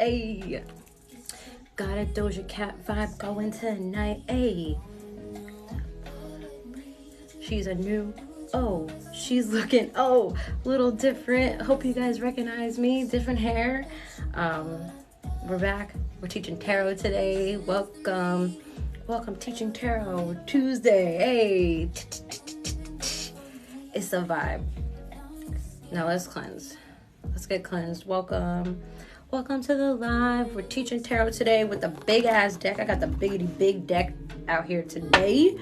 Ayy. Got a Doja Cat vibe going tonight. Ayy. She's a new. Oh, she's looking. Oh, a little different. Hope you guys recognize me. Different hair. We're back. We're teaching tarot today. Welcome. Welcome, teaching tarot Tuesday. Hey. It's a vibe. Now let's cleanse. Let's get cleansed. Welcome. Welcome to the live. We're teaching tarot today with a big ass deck. I got the biggity big deck out here today.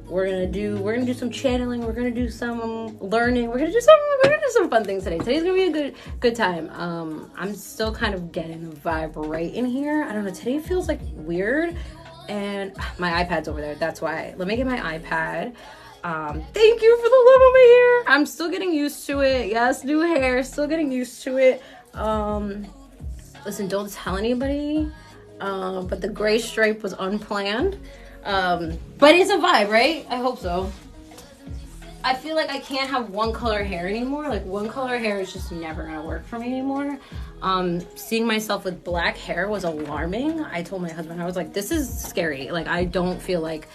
We're gonna do some channeling. We're gonna do some learning. We're gonna do some fun things today. Today's gonna be a good time. I'm still kind of getting the vibe right in here. I don't know. Today feels like weird, and my iPad's over there. That's why. Let me get my iPad. Thank you for the love of my hair. I'm still getting used to it. Yes, new hair. Still getting used to it. Listen, don't tell anybody. But the gray stripe was unplanned. But it's a vibe, right? I hope so. I feel like I can't have one color hair anymore. Like, one color hair is just never gonna work for me anymore. Seeing myself with black hair was alarming. I told my husband, I was like, this is scary. Like, I don't feel like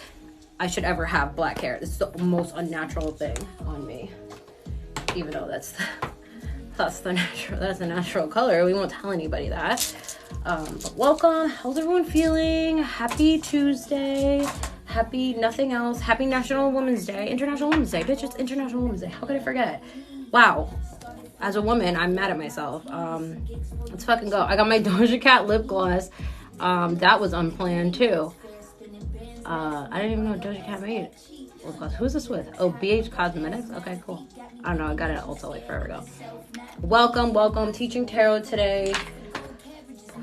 I should ever have black hair. This is the most unnatural thing on me. Even though that's the natural color. We won't tell anybody that. But welcome. How's everyone feeling? Happy Tuesday. Happy nothing else. Happy National Women's Day. International Women's Day. Bitch, it's International Women's Day. How could I forget? Wow. As a woman, I'm mad at myself. Let's fucking go. I got my Doja Cat lip gloss. That was unplanned too. I didn't even know Doja Cat made lip gloss. Who's this with? Oh, BH Cosmetics? Okay, cool. I don't know. I got it at Ulta like forever ago. Welcome. Teaching tarot today.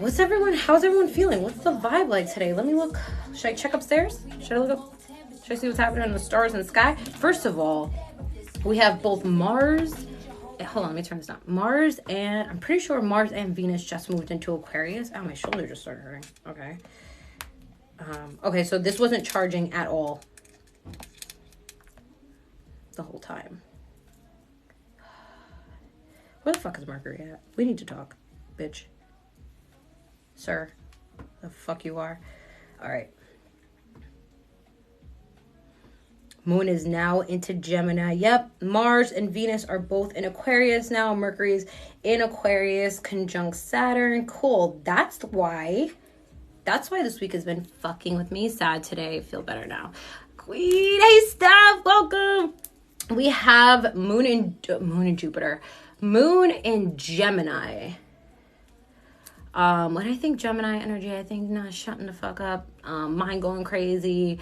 How's everyone feeling? What's the vibe like today? Let me look. Should I check upstairs? Should I look up? Should I see what's happening in the stars and the sky? First of all, we have both Mars. Hold on, let me turn this down. Mars and I'm pretty sure Mars and Venus just moved into Aquarius. Oh, my shoulder just started hurting. Okay. Okay, so this wasn't charging at all the whole time. Where the fuck is Mercury at? We need to talk, bitch. Sir, the fuck you are. All right. Moon is now into Gemini. Yep, Mars and Venus are both in Aquarius now. Mercury's in Aquarius, conjunct Saturn. Cool. That's why this week has been fucking with me. Sad today. Feel better now. Queen, hey, Steph, welcome. We have Moon in Jupiter. Moon in Gemini. When I think Gemini energy, I think not shutting the fuck up, mind going crazy,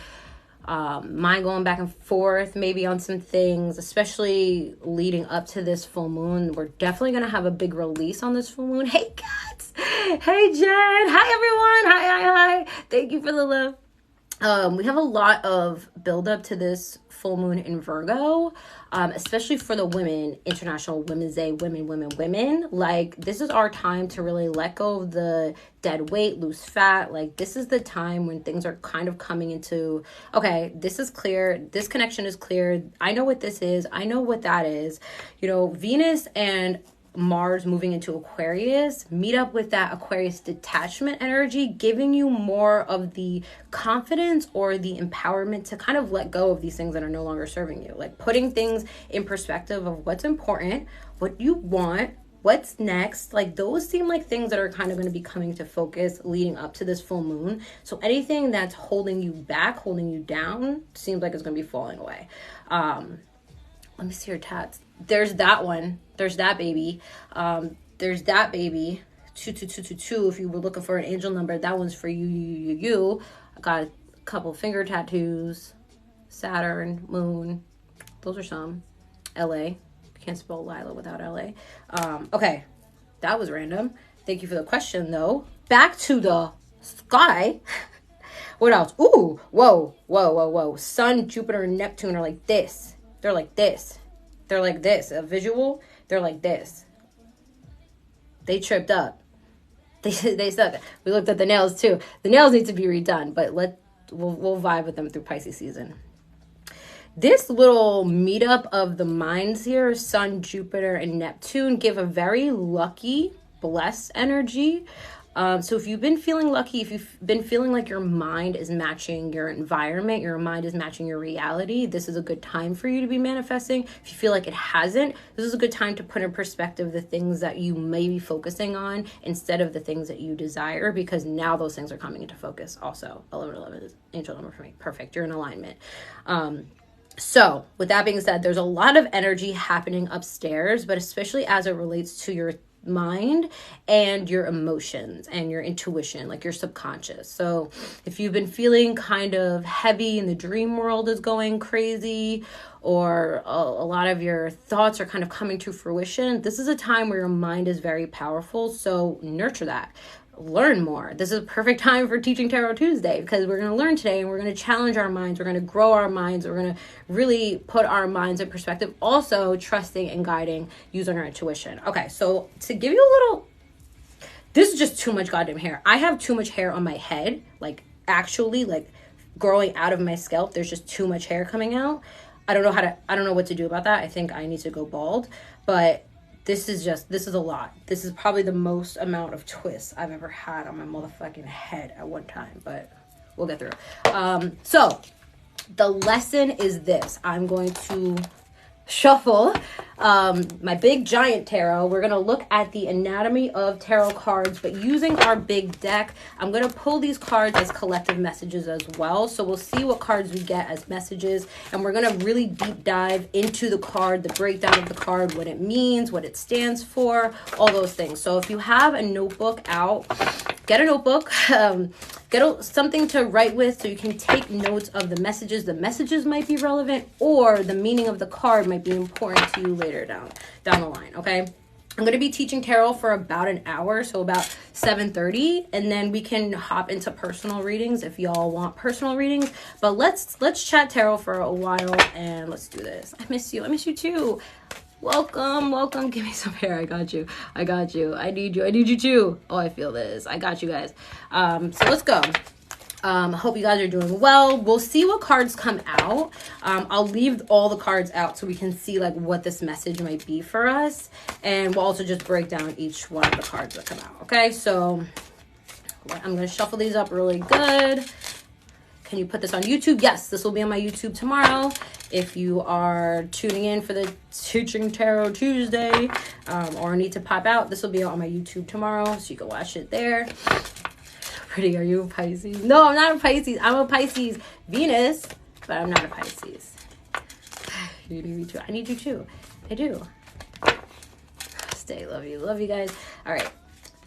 mind going back and forth, maybe on some things, especially leading up to this full moon. We're definitely going to have a big release on this full moon. Hey, cats. Hey, Jen. Hi, everyone. Hi. Thank you for the love. We have a lot of buildup to this full moon in Virgo, especially for the women, International Women's Day, women. Like, this is our time to really let go of the dead weight, lose fat. Like, this is the time when things are kind of coming into, okay, this is clear. This connection is clear. I know what this is. I know what that is. You know, Venus and Mars moving into Aquarius, meet up with that Aquarius detachment energy, giving you more of the confidence or the empowerment to kind of let go of these things that are no longer serving you. Like, putting things in perspective of what's important, what you want, what's next. Like, those seem like things that are kind of going to be coming to focus leading up to this full moon. So anything that's holding you back, holding you down, seems like it's going to be falling away. Let me see your tats. There's that one. There's that baby. There's that baby. 22222. If you were looking for an angel number, that one's for you. I got a couple finger tattoos. Saturn, Moon. Those are some. LA. Can't spell Lila without LA. Okay. That was random. Thank you for the question, though. Back to the sky. What else? Ooh. Whoa. Sun, Jupiter, and Neptune are like this. They're like this. They're like this. A visual, they're like this. They tripped up. They suck. We looked at the nails too. The nails need to be redone, but we'll vibe with them through Pisces season. This little meetup of the minds here, Sun, Jupiter, and Neptune, give a very lucky blessed energy. So if you've been feeling lucky, if you've been feeling like your mind is matching your environment, your mind is matching your reality, this is a good time for you to be manifesting. If you feel like it hasn't, this is a good time to put in perspective the things that you may be focusing on instead of the things that you desire, because now those things are coming into focus. Also, 1111 is angel number for me. Perfect. You're in alignment. So with that being said, there's a lot of energy happening upstairs, but especially as it relates to your mind and your emotions and your intuition, like your subconscious. So if you've been feeling kind of heavy and the dream world is going crazy, or a lot of your thoughts are kind of coming to fruition, this is a time where your mind is very powerful. So nurture that. Learn more. This is a perfect time for Teaching Tarot Tuesday, because we're going to learn today and we're going to challenge our minds. We're going to grow our minds. We're going to really put our minds in perspective. Also trusting and guiding using our intuition. Okay, so to give you a little, this is just too much goddamn hair. I have too much hair on my head, like actually like growing out of my scalp. There's just too much hair coming out. I don't know what to do about that. I think I need to go bald, but this is a lot. This is probably the most amount of twists I've ever had on my motherfucking head at one time, but we'll get through it. So the lesson is this. I'm going to shuffle my big giant tarot. We're going to look at the anatomy of tarot cards, but using our big deck, I'm going to pull these cards as collective messages as well. So we'll see what cards we get as messages, and we're going to really deep dive into the card, the breakdown of the card, what it means, what it stands for, all those things. So if you have a notebook out, get a notebook, get something to write with so you can take notes of the messages. The messages might be relevant, or the meaning of the card might be important to you later down the line, okay? I'm going to be teaching tarot for about an hour, so about 7:30, and then we can hop into personal readings if y'all want personal readings. But let's chat tarot for a while, and let's do this. I miss you. I miss you too. Welcome. Give me some hair. I got you. I need you too. Oh, I feel this. I got you guys. So let's go. I hope you guys are doing well. We'll see what cards come out. I'll leave all the cards out so we can see like what this message might be for us. And we'll also just break down each one of the cards that come out. Okay, so I'm going to shuffle these up really good. Can you put this on YouTube? Yes, this will be on my YouTube tomorrow. If you are tuning in for the Teaching Tarot Tuesday or need to pop out, this will be on my YouTube tomorrow, so you can watch it there. Pretty, are you a Pisces? No, I'm not a Pisces. I'm a Pisces Venus, but I'm not a Pisces. You need me too. I need you too. I do. Stay. Love you guys. All right.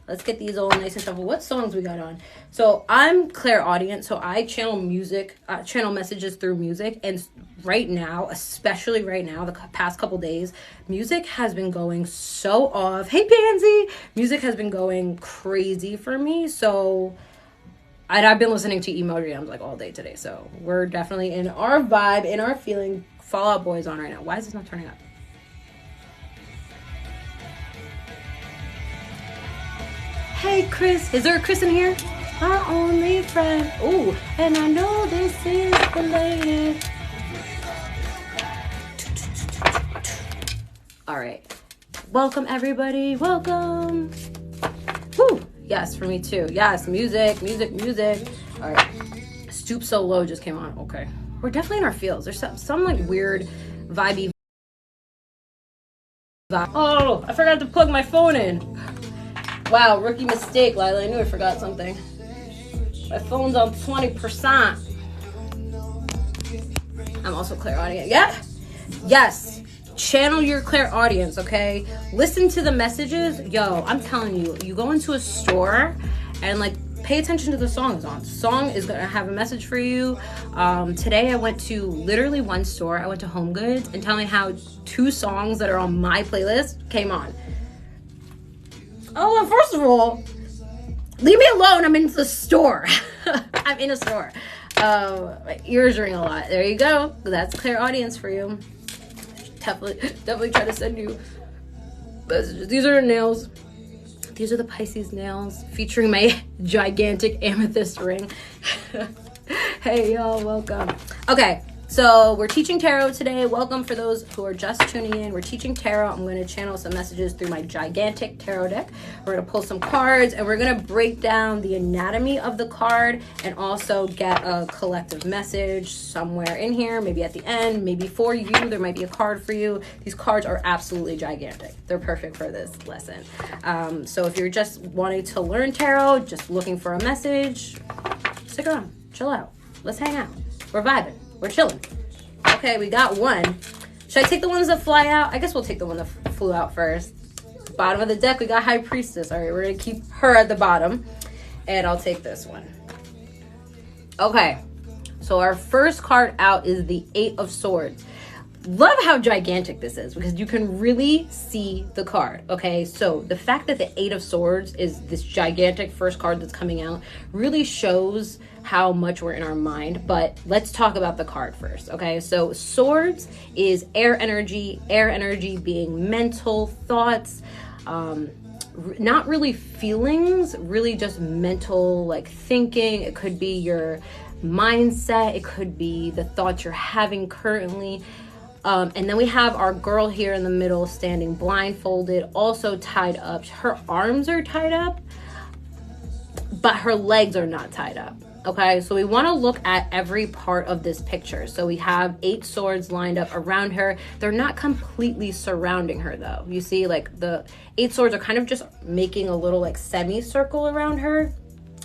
Let's get these all nice and shuffled. What songs we got on? So I'm clairaudient, so I channel music, channel messages through music. And right now, especially right now, the past couple days, music has been going so off. Hey, Pansy! Music has been going crazy for me. So I've been listening to emo jams like all day today. So we're definitely in our vibe, in our feeling. Fall Out Boy's on right now. Why is this not turning up? Hey, Chris. Is there a Chris in here? Our only friend. Ooh, and I know this is belated. All right. Welcome, everybody. Welcome. Woo. Yes, for me too. Yes, music. All right. Stoop So Low just came on. Okay. We're definitely in our feels. There's some like weird vibey. Oh, I forgot to plug my phone in. Wow, rookie mistake, Lila. I knew I forgot something. My phone's on 20%. I'm also clairaudient. Yeah? Yes. Channel your clairaudience, okay? Listen to the messages. Yo, I'm telling you, you go into a store and like pay attention to the songs on. The song is gonna have a message for you. Today I went to literally one store. I went to Home Goods, and tell me how 2 songs that are on my playlist came on. Oh, and first of all, leave me alone. I'm in the store. I'm in a store. My ears ring a lot. There you go. That's clairaudience for you. Definitely try to send you messages. These are nails. These are the Pisces nails featuring my gigantic amethyst ring. Hey, y'all, welcome. Okay, So we're teaching tarot today. Welcome for those who are just tuning in. We're teaching tarot. I'm going to channel some messages through my gigantic tarot deck. We're going to pull some cards and we're going to break down the anatomy of the card and also get a collective message somewhere in here, maybe at the end, maybe for you. There might be a card for you. These cards are absolutely gigantic. They're perfect for this lesson. So if you're just wanting to learn tarot, just looking for a message, stick around, chill out. Let's hang out. We're vibing. We're chilling. Okay, we got one. Should I take the ones that fly out? I guess we'll take the one that flew out first. Bottom of the deck, we got High Priestess. All right, we're going to keep her at the bottom. And I'll take this one. Okay, so our first card out is the Eight of Swords. Love how gigantic this is because you can really see the card. Okay, so the fact that the Eight of Swords is this gigantic first card that's coming out really shows how much we're in our mind. But let's talk about the card first. Okay, so swords is air energy being mental thoughts, not really feelings, really just mental, like thinking. It could be your mindset, it could be the thoughts you're having currently. And then we have our girl here in the middle standing blindfolded, also tied up. Her arms are tied up, but her legs are not tied up. Okay, so we want to look at every part of this picture. So we have 8 swords lined up around her. They're not completely surrounding her though. You see, like the 8 swords are kind of just making a little like semicircle around her.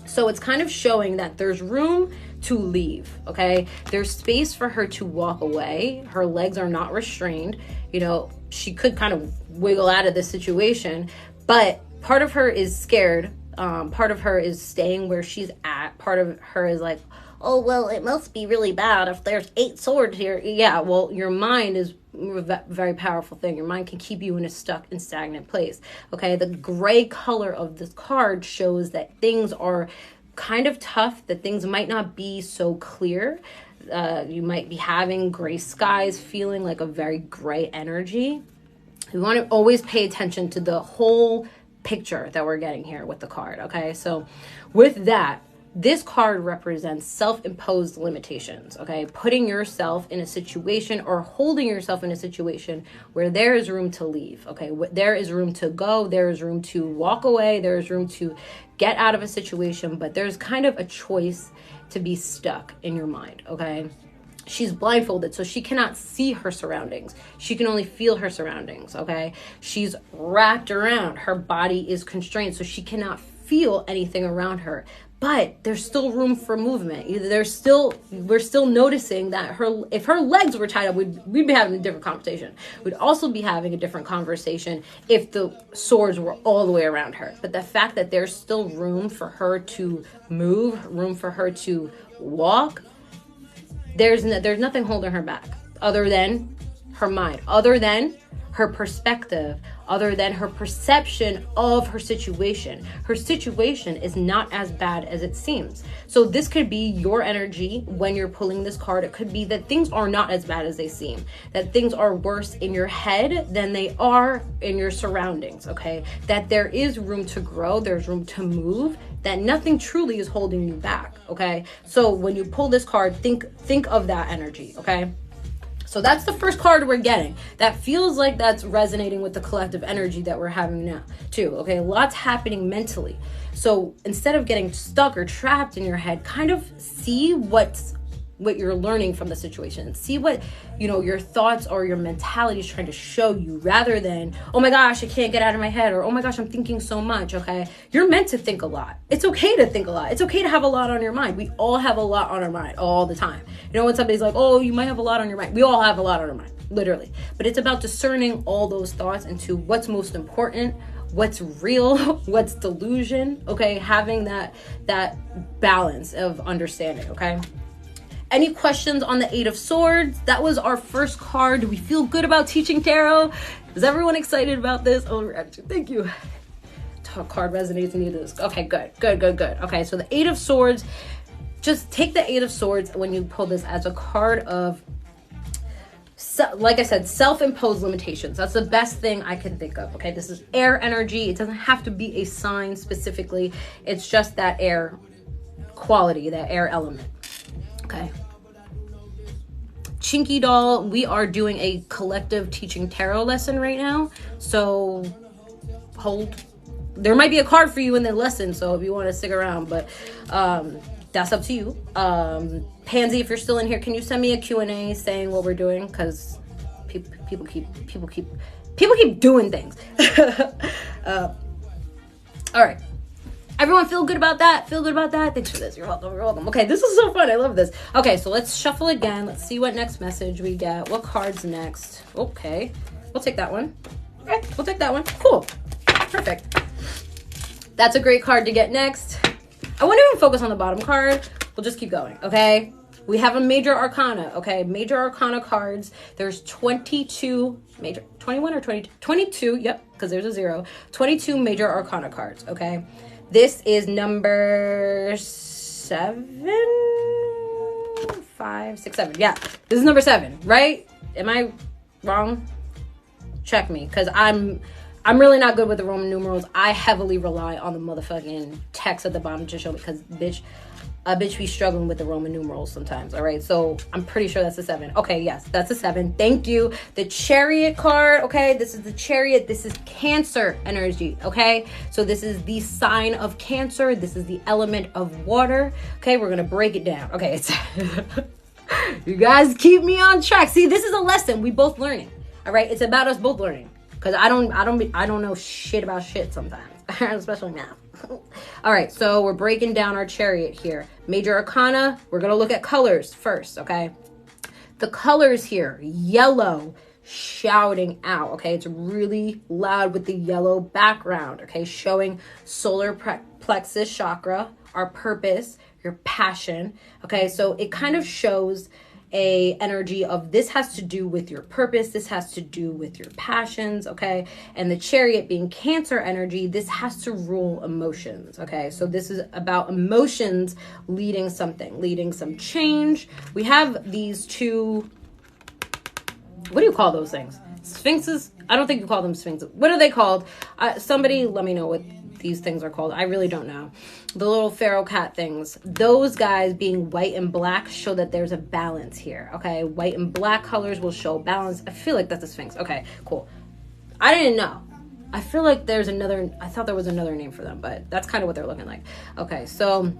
So it's kind of showing that there's room to leave, okay? There's space for her to walk away. Her legs are not restrained. You know, she could kind of wiggle out of this situation, but part of her is scared. Part of her is staying where she's at. Part of her is like, oh, well, it must be really bad if there's 8 swords here. Yeah, well, your mind is a very powerful thing. Your mind can keep you in a stuck and stagnant place. Okay, the gray color of this card shows that things are kind of tough, that things might not be so clear. You might be having gray skies, feeling like a very gray energy. We want to always pay attention to the whole picture that we're getting here with the card. Okay, so with that, this card represents self-imposed limitations, okay? Putting yourself in a situation or holding yourself in a situation where there is room to leave, okay? There is room to go, there is room to walk away, there is room to get out of a situation, but there's kind of a choice to be stuck in your mind, okay? She's blindfolded, so she cannot see her surroundings. She can only feel her surroundings, okay? She's wrapped around. Her body is constrained, so she cannot feel anything around her. But there's still room for movement. We're still noticing that if her legs were tied up, we'd be having a different conversation. We'd also be having a different conversation if the swords were all the way around her. But the fact that there's still room for her to move, room for her to walk, there's nothing holding her back other than her mind, other than her perspective, other than her perception of her situation. Her situation is not as bad as it seems. So this could be your energy when you're pulling this card. It could be that things are not as bad as they seem, that things are worse in your head than they are in your surroundings, okay? That there is room to grow, there's room to move, that nothing truly is holding you back, okay? So when you pull this card, think of that energy, okay? So that's the first card we're getting. That feels like that's resonating with the collective energy that we're having now too, okay? Lots happening mentally. So instead of getting stuck or trapped in your head, kind of see what you're learning from the situation. See what, your thoughts or your mentality is trying to show you, rather than, oh my gosh, I can't get out of my head, or oh my gosh, I'm thinking so much, okay? You're meant to think a lot. It's okay to think a lot. It's okay to have a lot on your mind. We all have a lot on our mind all the time. When somebody's like, oh, you might have a lot on your mind. We all have a lot on our mind, literally. But it's about discerning all those thoughts into what's most important, what's real, what's delusion, okay? Having that balance of understanding, okay? Any questions on the Eight of Swords? That was our first card. Do we feel good about teaching tarot? Is everyone excited about this? Oh, thank you. Card resonates and you do this. Okay, good. Okay, so the Eight of Swords, just take the Eight of Swords when you pull this as a card of, like I said, self-imposed limitations. That's the best thing I can think of, okay? This is air energy. It doesn't have to be a sign specifically. It's just that air quality, that air element, okay? Chinky Doll, we are doing a collective teaching tarot lesson right now. So hold. There might be a card for you in the lesson, so if you want to stick around, but that's up to you. Pansy, if you're still in here, can you send me a Q&A saying what we're doing? Because people keep doing things. All right. Everyone feel good about that? Feel good about that? Thanks for this. You're welcome. You're welcome. Okay, this is so fun. I love this. Okay, so let's shuffle again. Let's see what next message we get. What card's next? Okay. We'll take that one. Okay, we'll take that one. Cool. Perfect. That's a great card to get next. I won't even focus on the bottom card. We'll just keep going, okay? We have a major arcana, okay? Major arcana cards. There's 22 major, 21 or 22? 22, yep, because there's a 0. 22 major arcana cards, okay? This is number 7, 5, 6, 7. Yeah, this is number 7, right? Am I wrong? Check me, because I'm really not good with the Roman numerals. I heavily rely on the motherfucking text at the bottom to show me, because a bitch be struggling with the Roman numerals sometimes, all right? So I'm pretty sure that's a 7. Okay, yes, that's a 7. Thank you. The Chariot card, okay? This is the Chariot. This is Cancer energy, okay? So this is the sign of Cancer. This is the element of water, okay? We're going to break it down. Okay, it's you guys keep me on track. See, this is a lesson. We both learning, all right? It's about us both learning, because I don't know shit about shit sometimes, especially now. All right, so we're breaking down our Chariot here. Major arcana, we're going to look at colors first, okay? The colors here, yellow, shouting out, okay? It's really loud with the yellow background, okay? Showing solar plexus chakra, our purpose, your passion, okay? So it kind of shows a energy of this has to do with your purpose, this has to do with your passions, okay? And the Chariot being Cancer energy, this has to rule emotions, okay? So this is about emotions leading something, leading some change. We have these two, what do you call those things? Sphinxes? I don't think you call them sphinxes. What are they called? Somebody let me know what these things are called. I really don't know. The little feral cat things. Those guys being white and black show that there's a balance here, okay? White and black colors will show balance. I feel like that's a sphinx. Okay, cool. I didn't know. I feel like there's another, I thought there was another name for them, but that's kind of what they're looking like. Okay, so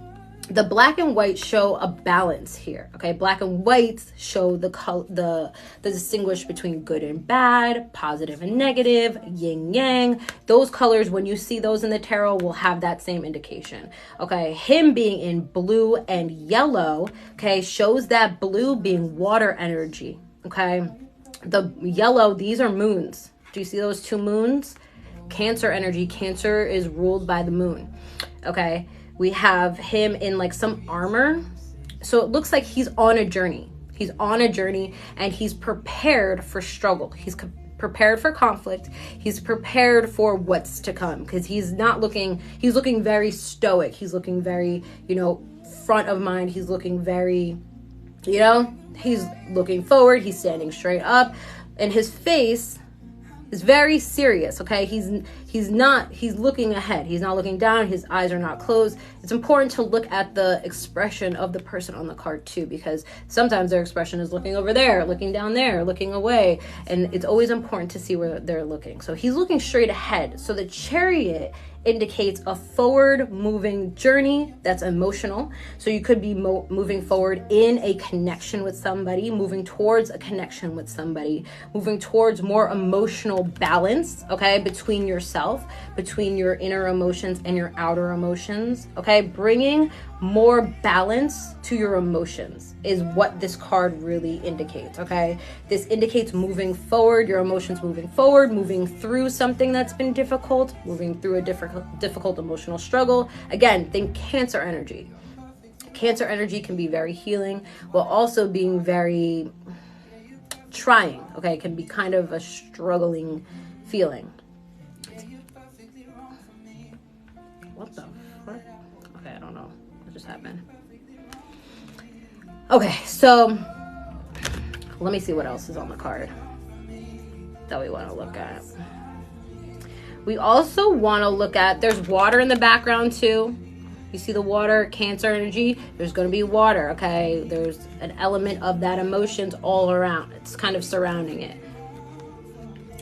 the black and white show a balance here, okay? Black and whites show the distinguish between good and bad, positive and negative, yin yang. Those colors, when you see those in the tarot, will have that same indication, okay? Him being in blue and yellow, okay, shows that blue being water energy, okay? The yellow, these are moons. Do you see those 2 moons? Cancer energy. Cancer is ruled by the moon, okay? We have him in like some armor. So it looks like he's on a journey. He's on a journey and he's prepared for struggle. He's prepared for conflict. He's prepared for what's to come, because he's looking very stoic. He's looking very, front of mind. He's looking very, he's looking forward. He's standing straight up, and his face is very serious, okay? He's looking ahead. He's not looking down. His eyes are not closed. It's important to look at the expression of the person on the card too, because sometimes their expression is looking over there, looking down there, looking away, and it's always important to see where they're looking. So he's looking straight ahead. So the Chariot indicates a forward moving journey that's emotional. So you could be moving forward in a connection with somebody, moving towards a connection with somebody, moving towards more emotional balance, okay, between yourself, between your inner emotions and your outer emotions, okay? Bringing more balance to your emotions is what this card really indicates, okay? This indicates moving forward, your emotions moving forward, moving through something that's been difficult, moving through a difficult emotional struggle. Again, think Cancer energy. Cancer energy can be very healing while also being very trying, okay? It can be kind of a struggling feeling. What the fuck? Okay, I don't know what just happened. Okay, so let me see what else is on the card that we want to look at. We also want to look at, there's water in the background too. You see the water, Cancer energy, there's going to be water, okay? There's an element of that emotions all around. It's kind of surrounding it.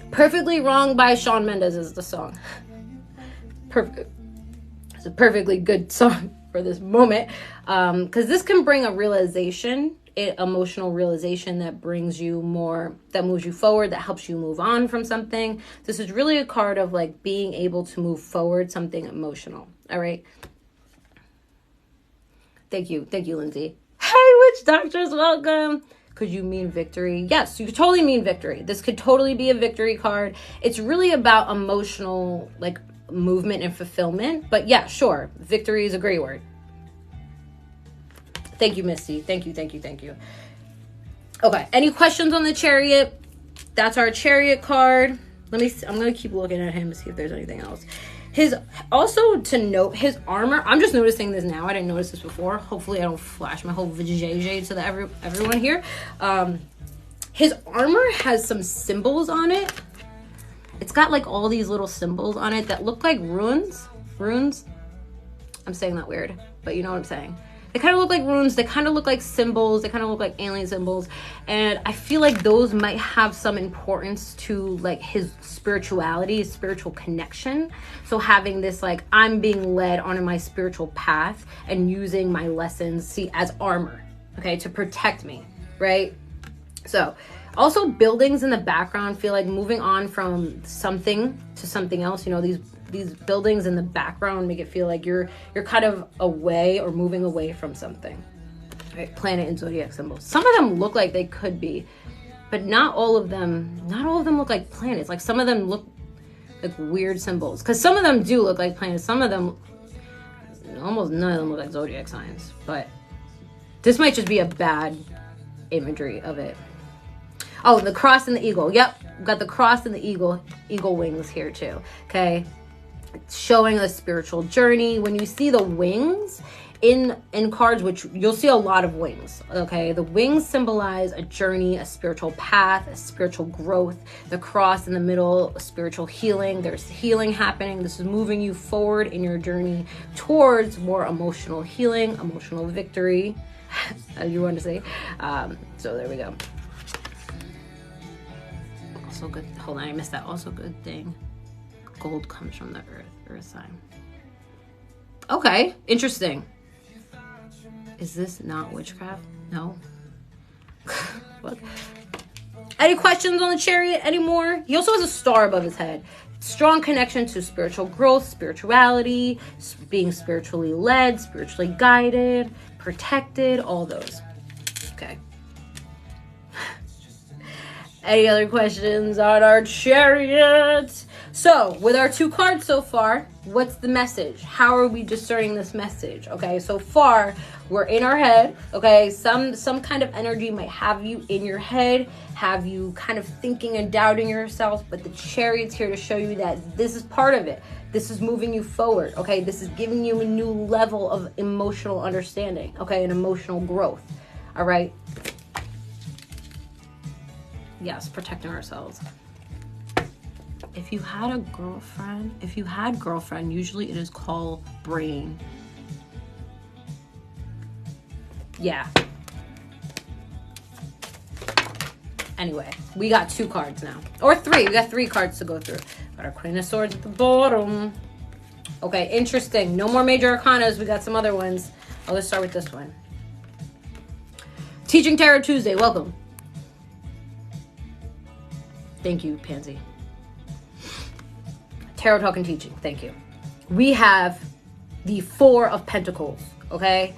Perfectly Wrong by Shawn Mendes is the song. Perfect. It's a perfectly good song for this moment. Because this can bring a realization, emotional realization that brings you more, that moves you forward, that helps you move on from something. This is really a card of like being able to move forward, something emotional. All right. Thank you, Lindsay. Hey, Witch Doctors, welcome. Could you mean victory? Yes, you could totally mean victory. This could totally be a victory card. It's really about emotional, like, movement and fulfillment. But yeah, sure. Victory is a great word. Thank you, Misty. Thank you. Okay, any questions on the Chariot? That's our Chariot card. Let me see. I'm going to keep looking at him to see if there's anything else. Also to note, his armor, I'm just noticing this now. I didn't notice this before. Hopefully I don't flash my whole vajayjay to everyone here. His armor has some symbols on it. It's got like all these little symbols on it that look like runes. I'm saying that weird, but you know what I'm saying. They kind of look like runes. They kind of look like symbols. They kind of look like alien symbols. And I feel like those might have some importance to like his spirituality, his spiritual connection. So having this like, I'm being led on my spiritual path and using my lessons, as armor, okay, to protect me, right? So also buildings in the background feel like moving on from something to something else. You know, these buildings in the background make it feel like you're kind of away or moving away from something. Right? Planet and zodiac symbols. Some of them look like they could be, but not all of them look like planets. Like some of them look like weird symbols. Because some of them do look like planets. Some of them, almost none of them look like zodiac signs. But this might just be a bad imagery of it. Oh, the cross and the eagle. Yep, got the cross and the eagle wings here too. Okay. Showing a spiritual journey. When you see the wings in cards, which you'll see a lot of wings, okay, the wings symbolize a journey, a spiritual path, a spiritual growth. The cross in the middle, spiritual healing. There's healing happening. This is moving you forward in your journey towards more emotional healing, emotional victory, as you want to say. So there we go. Also good. Hold on, I missed that. Also good thing. Gold comes from the earth sign. Okay, interesting. Is this not witchcraft? No. What? Any questions on the Chariot anymore? He also has a star above his head. Strong connection to spiritual growth, spirituality, being spiritually led, spiritually guided, protected, all those. Okay. Any other questions on our Chariot? So, with our two cards so far, what's the message? How are we discerning this message? Okay, so far, we're in our head, okay? Some kind of energy might have you in your head, have you kind of thinking and doubting yourself, but the Chariot's here to show you that this is part of it. This is moving you forward, okay? This is giving you a new level of emotional understanding, okay? And emotional growth, all right? Yes, protecting ourselves. If you had girlfriend, usually it is called brain. Yeah. Anyway, we got two cards now. Or three. We got three cards to go through. Got our Queen of Swords at the bottom. Okay, interesting. No more major arcanas. We got some other ones. Oh, let's start with this one. Teaching Tarot Tuesday. Welcome. Thank you, Pansy. Tarot Talk and Teaching. Thank you. We have the Four of Pentacles. Okay?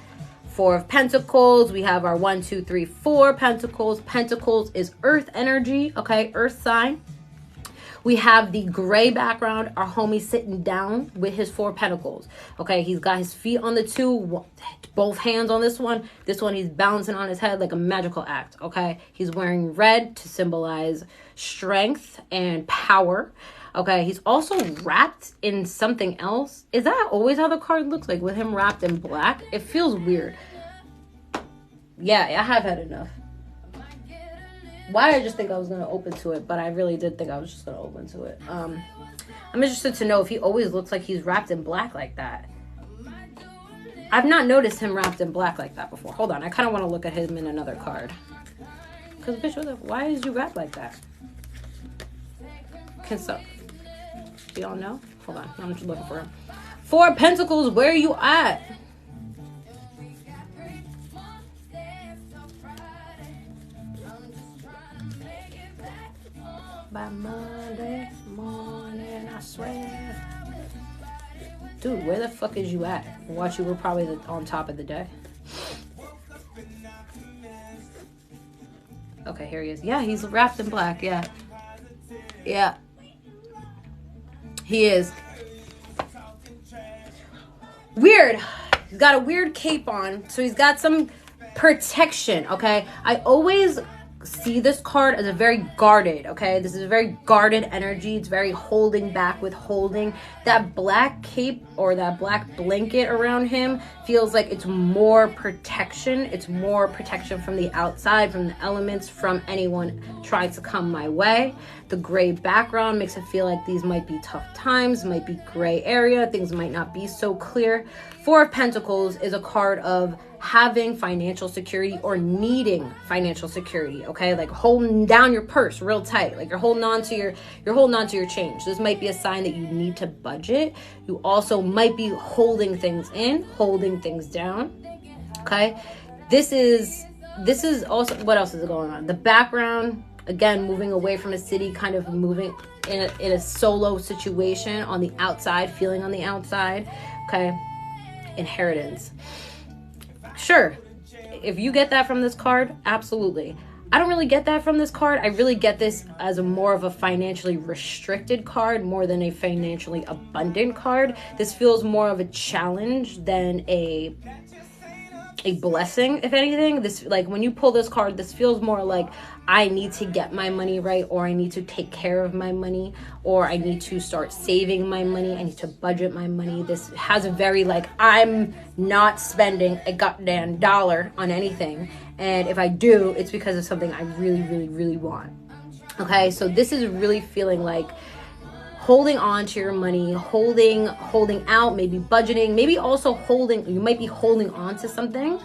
Four of Pentacles. We have our 1, 2, 3, 4 Pentacles. Pentacles is earth energy. Okay? Earth sign. We have the gray background. Our homie sitting down with his 4 Pentacles. Okay? He's got his feet on the 2. Both hands on this one. This one he's balancing on his head like a magical act. Okay? He's wearing red to symbolize strength and power. Okay, he's also wrapped in something else. Is that always how the card looks? Like with him wrapped in black? It feels weird. Yeah, I have had enough. Why I just think I was going to open to it, but I really did think I was just going to open to it. I'm interested to know if he always looks like he's wrapped in black like that. I've not noticed him wrapped in black like that before. Hold on, I kind of want to look at him in another card. Because, bitch, why is you wrapped like that? Can so... Do y'all know? Hold on, I'm just looking for him. Four of Pentacles, where are you at? By Monday morning, I swear. Dude, where the fuck is you at? Watch, you were probably on top of the day. Okay, here he is. Yeah, he's wrapped in black. Yeah. Yeah. He is. Weird. He's got a weird cape on. So he's got some protection, okay? I always see this card as a very guarded, okay? This is a very guarded energy. It's very holding back, withholding. That black cape or that black blanket around him feels like it's more protection. It's more protection from the outside, from the elements, from anyone trying to come my way. The gray background makes it feel like these might be tough times, might be gray area, things might not be so clear. Four of Pentacles is a card of having financial security or needing financial security, okay? Like holding down your purse real tight, like you're holding on to your change. This might be a sign that you need to budget. You also might be holding things in, holding things down, okay? This is also, what else is going on? The background, again, moving away from a city, kind of moving in a solo situation on the outside, feeling on the outside, okay? Inheritance. Sure, if you get that from this card, absolutely. I don't really get that from this card. I really get this as more of a financially restricted card more than a financially abundant card. This feels more of a challenge than a blessing, if anything. This, like, when you pull this card, this feels more like I need to get my money right, or I need to take care of my money, or I need to start saving my money, I need to budget my money. This has a very, like, I'm not spending a goddamn dollar on anything, and if I do, it's because of something I really, really, really want. Okay, so this is really feeling like holding on to your money, holding out, maybe budgeting, maybe also you might be holding on to something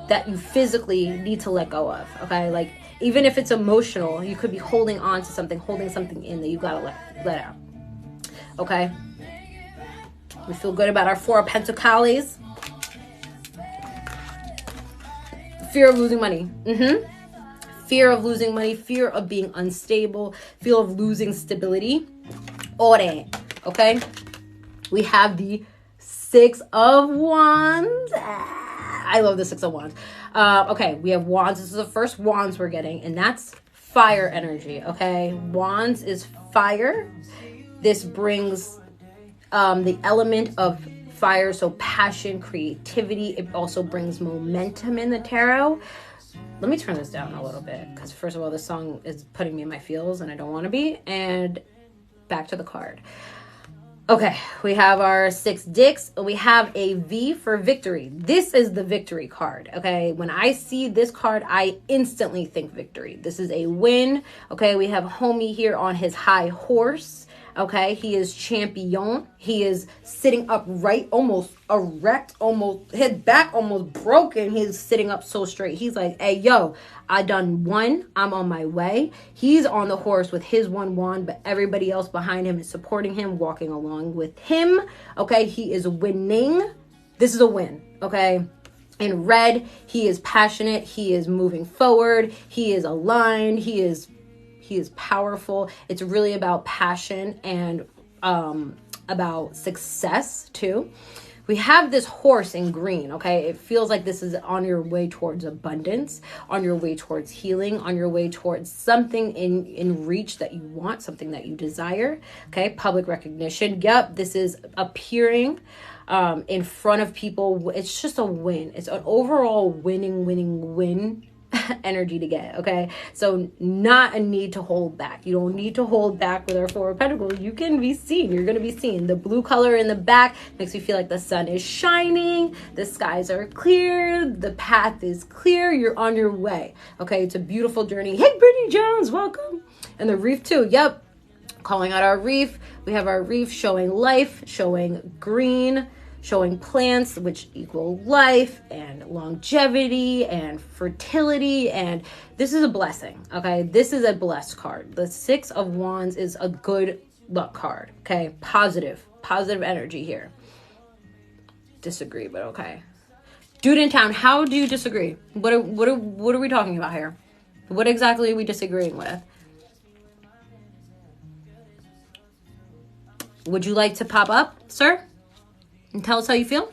that you physically need to let go of, okay? Like, even if it's emotional, you could be holding on to something, holding something in that you gotta let out, okay? We feel good about our Four of Pentacles. Fear of losing money. Fear of losing money, fear of being unstable, fear of losing stability. All that, okay? We have the Six of Wands. I love the Six of Wands. Okay, we have Wands. This is the first Wands we're getting, and that's fire energy, okay? Wands is fire. This brings the element of fire, so passion, creativity. It also brings momentum in the tarot. Let me turn this down a little bit, because first of all, this song is putting me in my feels, and I don't want to be, and back to the card. Okay, we have our six dicks. We have a V for victory. This is the victory card, okay? When I see this card, I instantly think victory. This is a win, okay? We have homie here on his high horse, okay? He is champion. He is sitting upright, almost erect, almost his back almost broken. He's sitting up so straight. He's like, hey, yo, I done one. I'm on my way. He's on the horse with his one wand, but everybody else behind him is supporting him, walking along with him. Okay, he is winning. This is a win, okay? In red, he is passionate. He is moving forward. He is aligned. He is powerful. It's really about passion and about success too. We have this horse in green, okay? It feels like this is on your way towards abundance, on your way towards healing, on your way towards something in reach that you want, something that you desire, okay? Public recognition. Yep, this is appearing in front of people. It's just a win. It's an overall win energy to get, okay? So not a need to hold back. You don't need to hold back with our Four of Pentacles. You can be seen. You're going to be seen. The blue color in the back makes you feel like the sun is shining. The skies are clear. The path is clear. You're on your way, okay? It's a beautiful journey. Hey, Brittany Jones, welcome. And the reef too. Yep. Calling out our reef. We have our reef showing life, showing green, showing plants, which equal life and longevity and fertility. And this is a blessing, okay? This is a blessed card. The Six of Wands is a good luck card, okay? Positive energy here. Disagree, but okay. Dude in town, how do you disagree? What are we talking about here? What exactly are we disagreeing with? Would you like to pop up, sir? And tell us how you feel?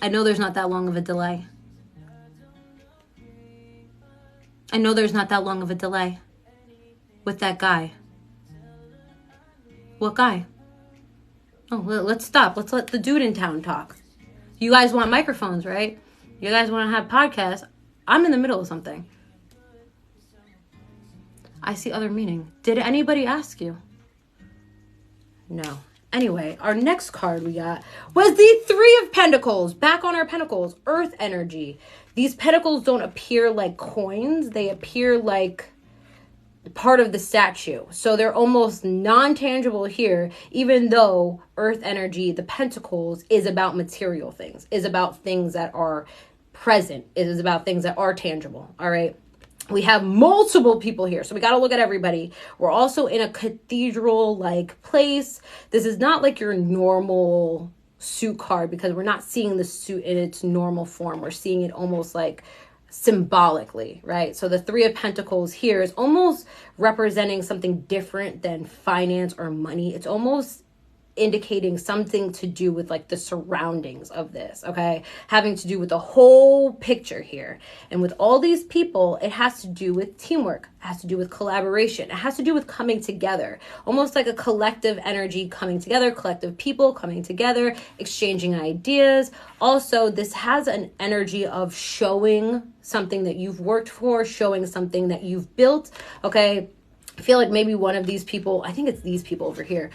I know there's not that long of a delay. I know there's not that long of a delay with that guy. What guy? Oh, let's stop. Let's let the dude in town talk. You guys want microphones, right? You guys want to have podcasts. I'm in the middle of something. I see other meaning. Did anybody ask you? No. Anyway, our next card we got was the Three of Pentacles. Back on our pentacles. Earth energy. These pentacles don't appear like coins. They appear like part of the statue. So they're almost non-tangible here, even though earth energy, the pentacles, is about material things, is about things that are present, it is about things that are tangible. All right. We have multiple people here, so we got to look at everybody. We're also in a cathedral-like place. This is not like your normal suit card because we're not seeing the suit in its normal form. We're seeing it almost like symbolically, right? So the Three of Pentacles here is almost representing something different than finance or money. It's almost indicating something to do with like the surroundings of this, okay? Having to do with the whole picture here. And with all these people, it has to do with teamwork. It has to do with collaboration. It has to do with coming together. Almost like a collective energy coming together, collective people coming together, exchanging ideas. Also, this has an energy of showing something that you've worked for, showing something that you've built, okay? I feel like maybe one of these people, I think it's these people over here,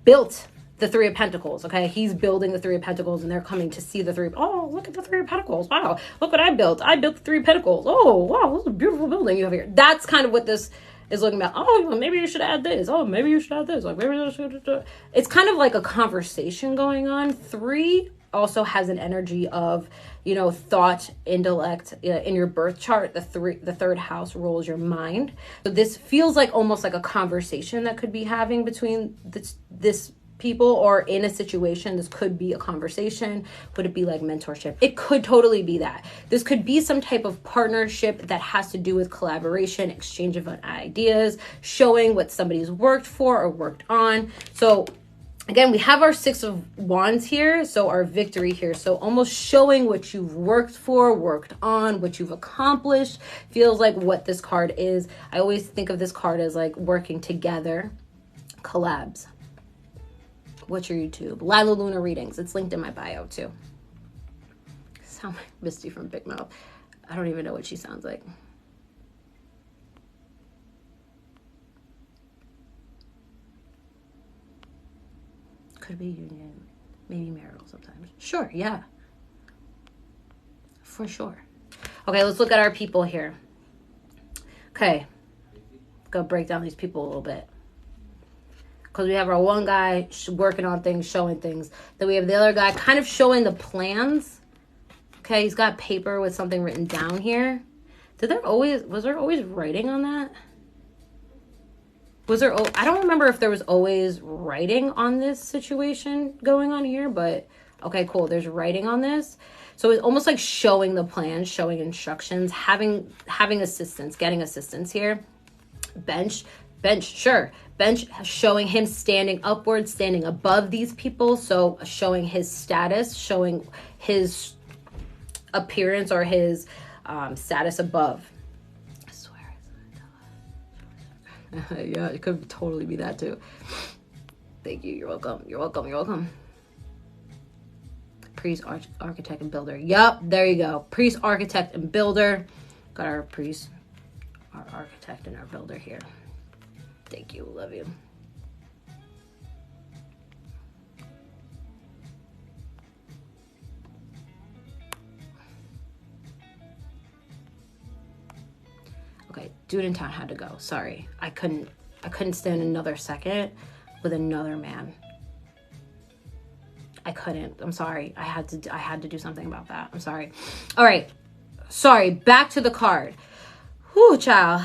built the Three of Pentacles, okay? He's building the Three of Pentacles and they're coming to see the oh, look at the Three of Pentacles. Wow, look what I built. I built the Three of Pentacles. Oh, wow, this is a beautiful building you have here. That's kind of what this is looking about. Oh, well, maybe you should add this. Oh, maybe you should add this. Like, maybe you should. It's kind of like a conversation going on. Three also has an energy of, you know, thought, intellect. In your birth chart, the third house rules your mind. So this feels like almost like a conversation that could be having between this people, or in a situation. This could be a conversation. Could it be like mentorship? It could totally be that. This could be some type of partnership that has to do with collaboration, exchange of ideas, showing what somebody's worked for or worked on. So again, we have our Six of Wands here, so our victory here. So almost showing what you've worked for, worked on, what you've accomplished. Feels like what this card is. I always think of this card as like working together, collabs. What's your YouTube? Lila Luna readings. It's linked in my bio too. Sound like Misty from Big Mouth. I don't even know what she sounds like. Could be union, maybe marital sometimes. Sure, yeah. For sure. Okay, let's look at our people here. Okay. Go break down these people a little bit. Because we have our one guy working on things, showing things. Then we have the other guy kind of showing the plans. Okay, he's got paper with something written down here. Was there always writing on that? I don't remember if there was always writing on this situation going on here, but okay, cool. There's writing on this. So it's almost like showing the plan, showing instructions, having assistance, getting assistance here. Bench, sure. Bench showing him standing upwards, standing above these people. So showing his status, showing his appearance or his status above. I swear. Yeah, it could totally be that too. Thank you. You're welcome. You're welcome. You're welcome. Priest, architect, and builder. Yup, there you go. Priest, architect, and builder. Got our priest, our architect, and our builder here. Thank you. Love you. Okay, dude in town had to go. Sorry. I couldn't I couldn't stand another second with another man. I couldn't. I'm sorry. I had to do something about that. I'm sorry. All right. Sorry. Back to the card. Whew, child.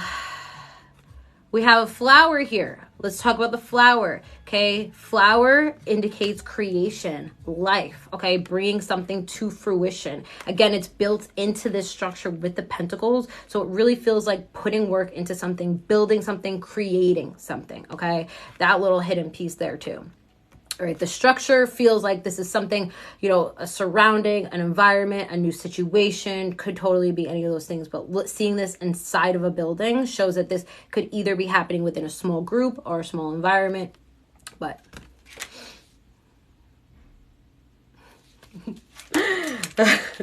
We have a flower here. Let's talk about the flower. Okay. Flower indicates creation, life. Okay. Bringing something to fruition. Again, it's built into this structure with the pentacles. So it really feels like putting work into something, building something, creating something. Okay. That little hidden piece there too. All right, the structure feels like this is something, you know, a surrounding, an environment, a new situation, could totally be any of those things. But seeing this inside of a building shows that this could either be happening within a small group or a small environment. But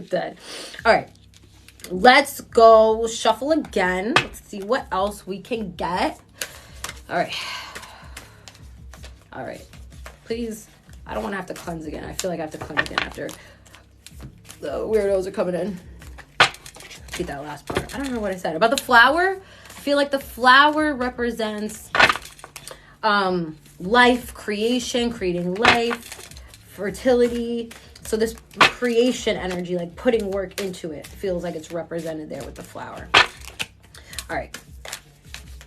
dead. All right, let's go shuffle again. Let's see what else we can get. All right. All right. Please, I don't want to have to cleanse again. I feel like I have to cleanse again after the weirdos are coming in. Keep that last part. I don't know what I said. About the flower, I feel like the flower represents life, creation, creating life, fertility. So this creation energy, like putting work into it, feels like it's represented there with the flower. All right.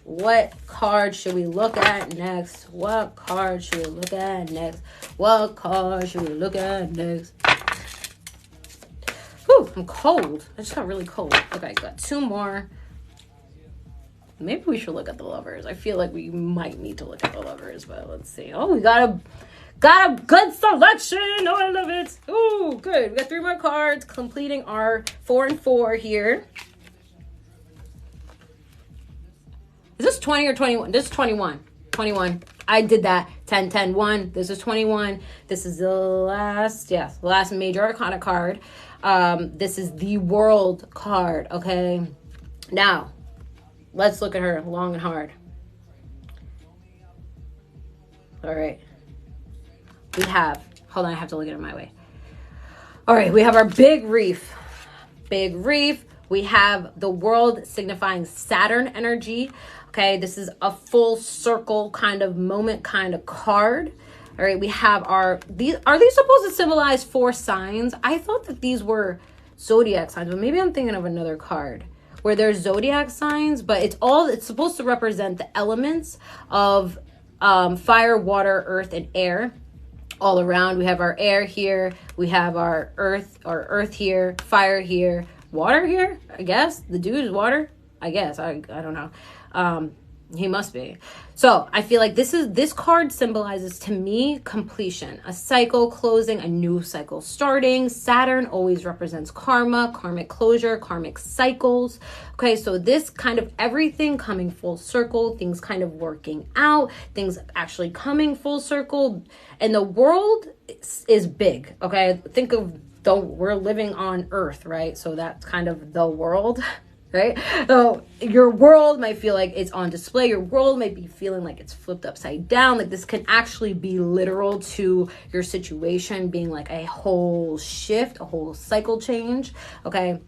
What card should we look at next? What card should we look at next? What card should we look at next? Whew, I'm cold. I just got really cold. Okay, got two more. Maybe we should look at the lovers. I feel like we might need to look at the lovers, but let's see. Oh, we got a good selection. Oh, I love it. Ooh, good. We got three more cards, completing our 4 and 4 here. Is this 20 or 21? This is 21. 21. I did that. 10, 10, 1. This is 21. This is the last, yes, the last major arcana card. This is the world card, okay? Now, let's look at her long and hard. All right. We have, hold on, I have to look at it my way. All right, we have our big reef. Big reef. We have the world signifying Saturn energy. Okay, this is a full circle kind of moment kind of card. All right, we have are these supposed to symbolize 4 signs? I thought that these were zodiac signs, but maybe I'm thinking of another card where there's zodiac signs, but it's supposed to represent the elements of fire, water, earth, and air all around. We have our air here, we have our earth here, fire here, water here, I guess. The dude is water, I guess. I don't know. He must be. So I feel like this card symbolizes to me completion, a cycle closing, a new cycle starting. Saturn always represents karma, karmic closure, karmic cycles. Okay, so this kind of everything coming full circle, things kind of working out, things actually coming full circle. And the world is big. Okay, think of we're living on Earth, right? So that's kind of the world. Right? So your world might feel like it's on display. Your world might be feeling like it's flipped upside down. Like this can actually be literal to your situation being like a whole shift, a whole cycle change. Okay.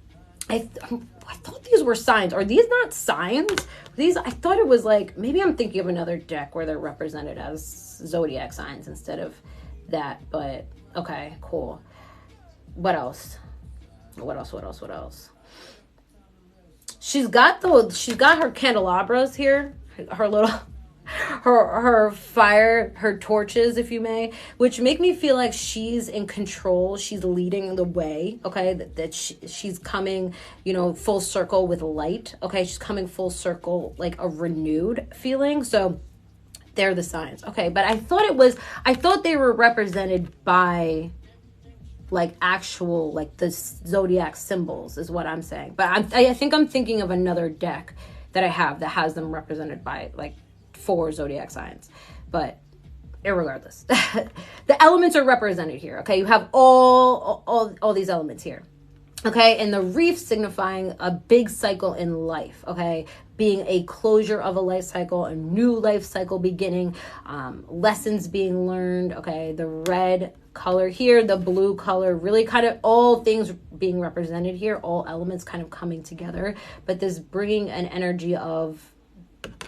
I thought these were signs. Are these not signs? I thought it was like, maybe I'm thinking of another deck where they're represented as zodiac signs instead of that. But okay, cool. What else? What else? She's got her candelabras here, her fire, her torches, if you may, which make me feel like she's in control. She's leading the way. Okay. That she's coming, full circle with light. Okay. She's coming full circle, like a renewed feeling. So they're the signs. Okay. But I thought they were represented by like actual, like the zodiac symbols is what I'm saying. But I think I'm thinking of another deck that I have that has them represented by like 4 zodiac signs. But irregardless, the elements are represented here. Okay. You have all these elements here. Okay. And the reef signifying a big cycle in life. Okay. Being a closure of a life cycle, a new life cycle beginning, lessons being learned. Okay. The red color here, the blue color, really kind of all things being represented here, all elements kind of coming together, but this bringing an energy of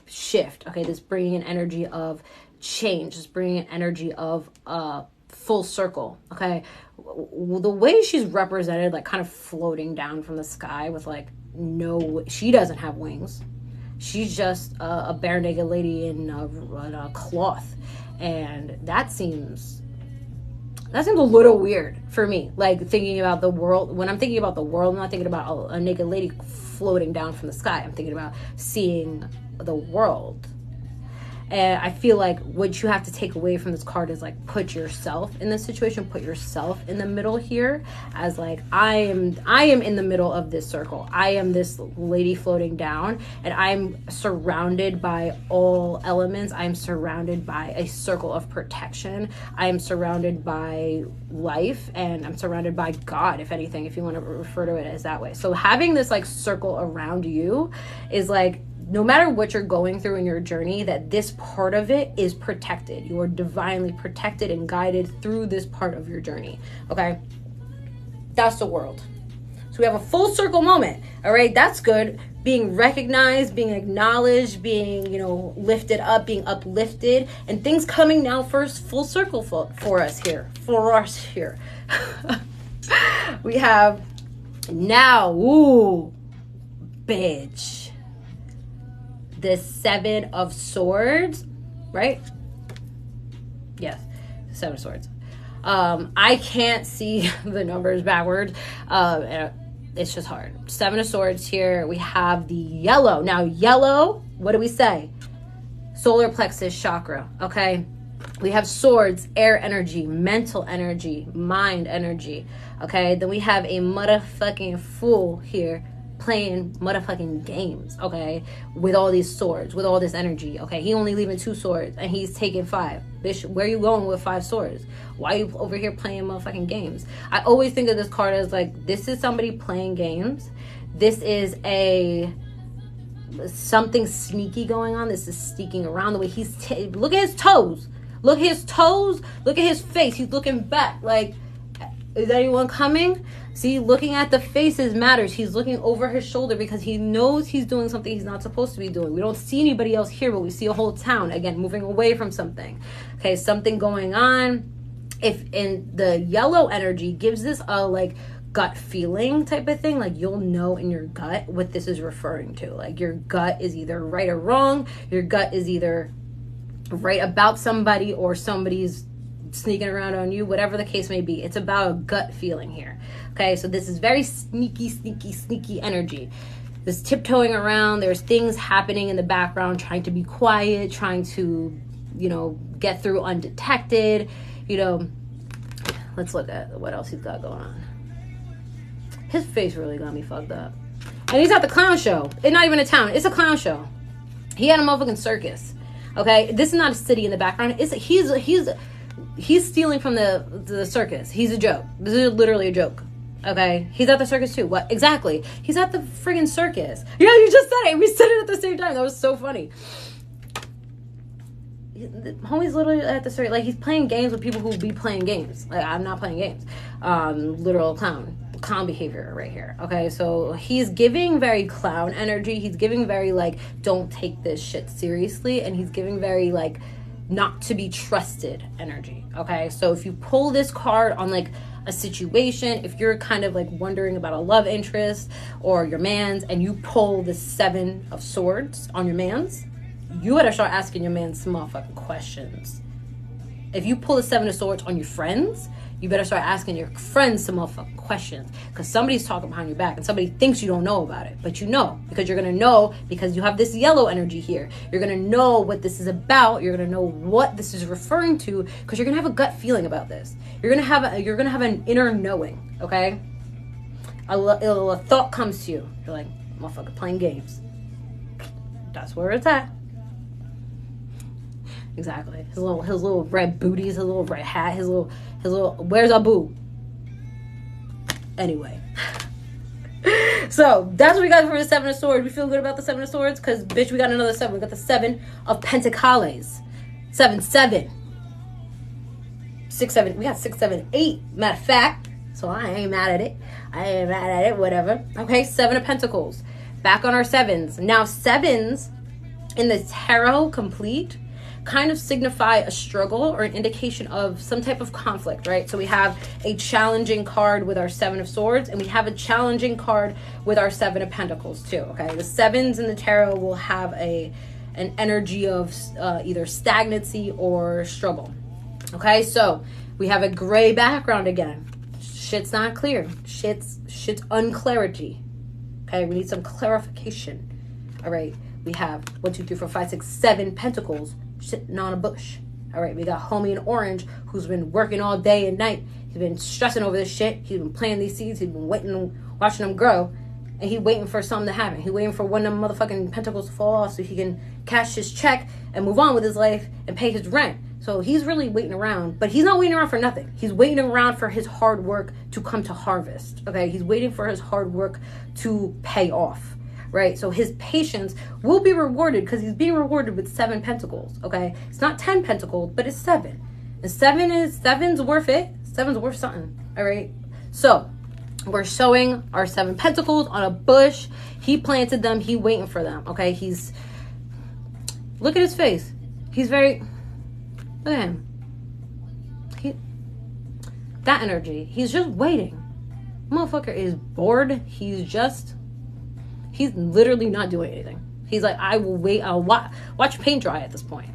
shift. Okay, this bringing an energy of change, this bringing an energy of full circle. Okay, the way she's represented, like kind of floating down from the sky with like she doesn't have wings. She's just a bare naked lady in a cloth, and that seems a little weird for me. Like thinking about the world, when I'm thinking about the world, I'm not thinking about a naked lady floating down from the sky. I'm thinking about seeing the world. And I feel like what you have to take away from this card is like put yourself in this situation, put yourself in the middle here, as like I am in the middle of this circle. I am this lady floating down, and I'm surrounded by all elements. I'm surrounded by a circle of protection. I am surrounded by life, and I'm surrounded by God, if anything, if you want to refer to it as that way. So having this like circle around you is like, no matter what you're going through in your journey, that this part of it is protected. You are divinely protected and guided through this part of your journey. Okay? That's the world. So we have a full circle moment. All right? That's good. Being recognized, being acknowledged, being, lifted up, being uplifted, and things coming now first full circle for us here. We have now, bitch. The 7 of Swords, right? Yes, 7 of Swords. I can't see the numbers backwards. It's just hard. 7 of Swords here. We have the yellow. Now, yellow, what do we say? Solar plexus chakra, okay? We have swords, air energy, mental energy, mind energy, okay? Then we have a motherfucking fool here, playing motherfucking games, okay, with all these swords, with all this energy, okay? He only leaving 2 swords, and he's taking 5. Bitch, where you going with 5 swords? Why are you over here playing motherfucking games? I always think of this card as like, this is somebody playing games. This is something sneaky going on. This is sneaking around the way he's, look at his toes. Look at his toes. Look at his face. He's looking back like, is anyone coming? See, looking at the faces matters. He's looking over his shoulder because he knows he's doing something he's not supposed to be doing. We don't see anybody else here, but we see a whole town, again, moving away from something. Okay, something going on. If in the yellow energy gives this a like gut feeling type of thing, like you'll know in your gut what this is referring to. Like your gut is either right or wrong. Your gut is either right about somebody or somebody's sneaking around on you, whatever the case may be. It's about a gut feeling here. Okay, so this is very sneaky energy. This tiptoeing around, there's things happening in the background, trying to be quiet, trying to, get through undetected. Let's look at what else he's got going on. His face really got me fucked up. And he's at the clown show. It's not even a town, it's a clown show. He had a motherfucking circus. Okay, this is not a city in the background. He's stealing from the circus. He's a joke. This is literally a joke. Okay, he's at the circus too. What exactly? He's at the friggin' circus. Yeah, you just said it. We said it at the same time. That was so funny. Homie's literally at the circus. Like, he's playing games with people who be playing games. Like, I'm not playing games. Literal clown behavior right here. Okay, so he's giving very clown energy. He's giving very like, don't take this shit seriously, and he's giving very like, not to be trusted energy. Okay, so if you pull this card on like a situation, if you're kind of like wondering about a love interest or your man's, and you pull the 7 of Swords on your man's, you better start asking your man some motherfucking questions. If you pull the 7 of Swords on your friends, you better start asking your friends some motherfucking questions, because somebody's talking behind your back and somebody thinks you don't know about it, but you know, because you're going to know, because you have this yellow energy here. You're going to know what this is about. You're going to know what this is referring to, because you're going to have a gut feeling about this. You're going to have an inner knowing, okay? A thought comes to you. You're like, motherfucker playing games. That's where it's at. Exactly. His little red booties, his little red hat, his little where's Abu? Anyway. So that's what we got for the 7 of Swords. We feel good about the 7 of Swords because, bitch, we got another 7. We got the 7 of Pentacles. 7. 6, 7. We got 6, 7, 8. Matter of fact. So I ain't mad at it. Whatever. Okay, 7 of Pentacles. Back on our 7s. Now 7s in the tarot complete kind of signify a struggle or an indication of some type of conflict, right? So we have a challenging card with our Seven of Swords, and we have a challenging card with our Seven of Pentacles too, okay? The sevens in the tarot will have an energy of either stagnancy or struggle, okay? So we have a gray background again. Shit's not clear. Shit's unclarity, okay? We need some clarification, all right? We have 1, 2, 3, 4, 5, 6, 7 Pentacles sitting on a bush. All right, we got homie in orange who's been working all day and night. He's been stressing over this shit. He's been planting these seeds. He's been waiting, watching them grow, and he's waiting for something to happen. He's waiting for one of them motherfucking pentacles to fall off so he can cash his check and move on with his life and pay his rent. So he's really waiting around, but he's not waiting around for nothing. He's waiting around for his hard work to come to harvest. Okay, he's waiting for his hard work to pay off. Right, so his patience will be rewarded because he's being rewarded with 7 Pentacles. Okay, it's not 10 Pentacles, but it's 7, and 7's worth it. 7's worth something. All right, so we're showing our 7 Pentacles on a bush. He planted them. He waiting for them. Okay, look at his face. He's very, look at him. That energy. He's just waiting. Motherfucker is bored. He's literally not doing anything. He's like, I will wait. I'll watch paint dry at this point.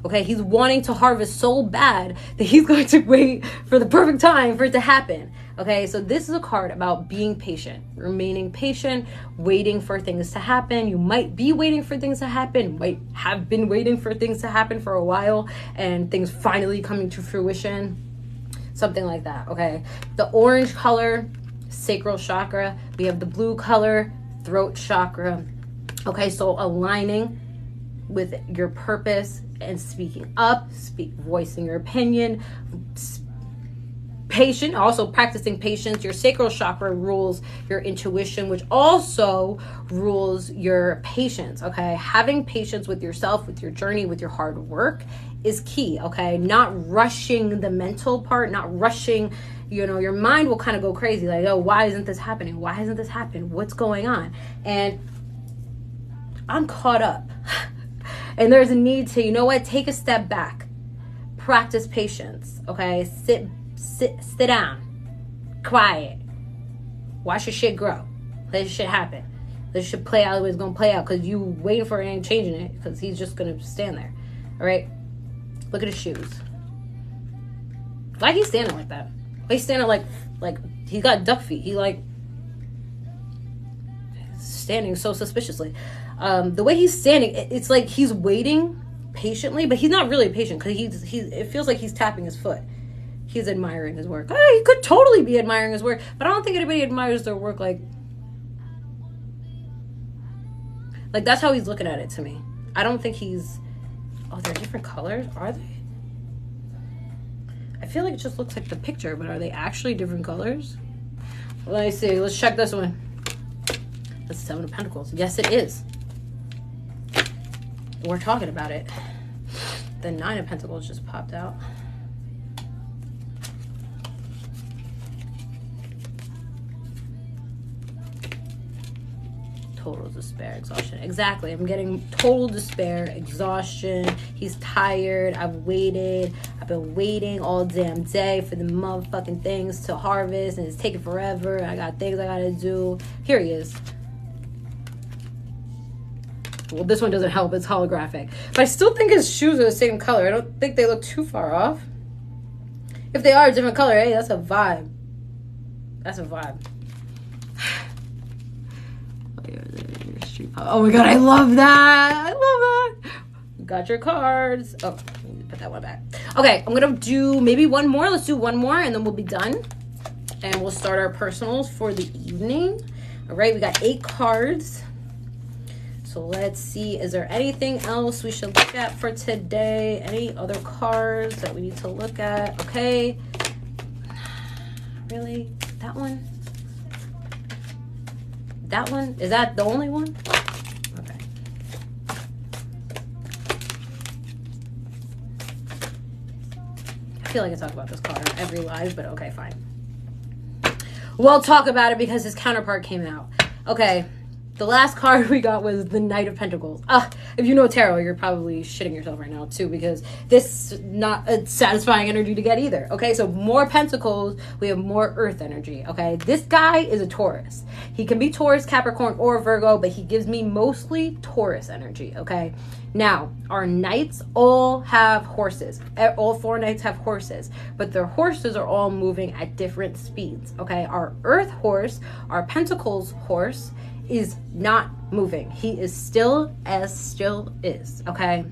Okay, he's wanting to harvest so bad that he's going to wait for the perfect time for it to happen. Okay, so this is a card about being patient, remaining patient, waiting for things to happen. You might be waiting for things to happen, might have been waiting for things to happen for a while, and things finally coming to fruition. Something like that, okay? The orange color, sacral chakra. We have the blue color, throat chakra. Okay, so aligning with your purpose and speaking up, voicing your opinion, patient, also practicing patience. Your sacral chakra rules your intuition, which also rules your patience. Okay, having patience with yourself, with your journey, with your hard work is key. Okay, not rushing the mental part, not rushing. Your mind will kind of go crazy, like, oh, why isn't this happening? Why hasn't this happened? What's going on? And I'm caught up. And there's a need to, take a step back. Practice patience, okay? Sit down. Quiet. Watch your shit grow. Let your shit happen. Let your shit play out the way it's going to play out, because you waiting for it and changing it, because he's just going to stand there, all right? Look at his shoes. Why he's standing like that? He's standing like he's got duck feet. He standing so suspiciously. The way he's standing, it's like he's waiting patiently, but he's not really patient, because it feels like he's tapping his foot. He's admiring his work. He could totally be admiring his work, but I don't think anybody admires their work like that's how he's looking at it to me. I don't think he's. Oh, they're different colors, are they? I feel like it just looks like the picture, but are they actually different colors? Let me see. Let's check this one. That's 7 of Pentacles. Yes, it is. We're talking about it. The 9 of Pentacles just popped out. Total despair, exhaustion. Exactly. I'm getting total despair, exhaustion. He's tired. I've waited. I've been waiting all damn day for the motherfucking things to harvest, and it's taking forever. I got things I gotta do. Here he is. Well, this one doesn't help. It's holographic. But I still think his shoes are the same color. I don't think they look too far off. If they are a different color, hey, that's a vibe. That's a vibe. Oh my god, I love that. I love that. You got your cards. Oh, put that one back. Okay, I'm gonna do maybe one more. Let's do one more and then we'll be done. And we'll start our personals for the evening. All right, we got 8 cards. So let's see, is there anything else we should look at for today? Any other cards that we need to look at? Okay. Really? That one? That one? Is that the only one? Okay. I feel like I talk about this card on every live, but okay, fine. We'll talk about it because his counterpart came out. Okay. the last card we got was the Knight of Pentacles. If you know tarot, you're probably shitting yourself right now too, because this is not a satisfying energy to get either. Okay, so more Pentacles, we have more Earth energy. Okay, this guy is a Taurus. He can be Taurus, Capricorn, or Virgo, but he gives me mostly Taurus energy. Okay, now our Knights all have horses. All 4 Knights have horses, but their horses are all moving at different speeds. Okay, our Earth horse, our Pentacles horse, is not moving. He is still as still is. Okay,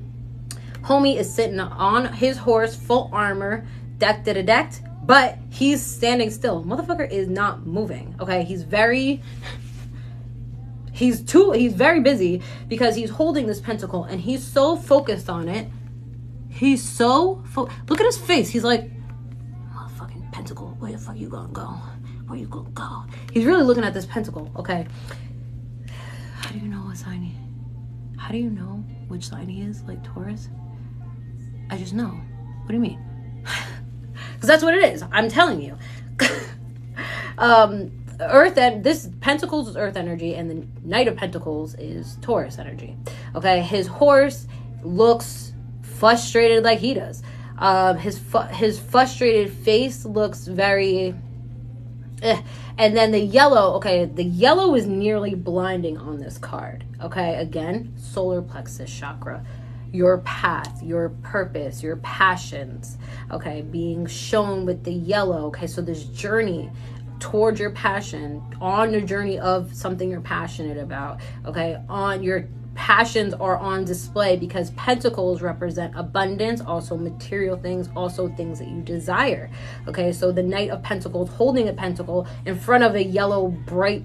homie is sitting on his horse, full armor, decked, but he's standing still. Motherfucker is not moving. Okay, he's very busy because he's holding this pentacle and he's so focused on it. He's so look at his face. He's like, motherfucking pentacle, where the fuck you gonna go? Where you gonna go? He's really looking at this pentacle. Okay, how do you know what sign how do you know which sign he is? Like Taurus? I just know. What do you mean? Because that's what it is. I'm telling you. Earth, and this Pentacles is Earth energy, and the Knight of Pentacles is Taurus energy. Okay, his horse looks frustrated like he does. His frustrated face looks very and then the yellow, okay, the yellow is nearly blinding on this card. Okay, again, solar plexus chakra, your path, your purpose, your passions, okay, being shown with the yellow. Okay, so this journey towards your passion, on the journey of something you're passionate about. Okay, on your passions are on display because Pentacles represent abundance, also material things, also things that you desire. Okay, so the Knight of Pentacles holding a pentacle in front of a yellow bright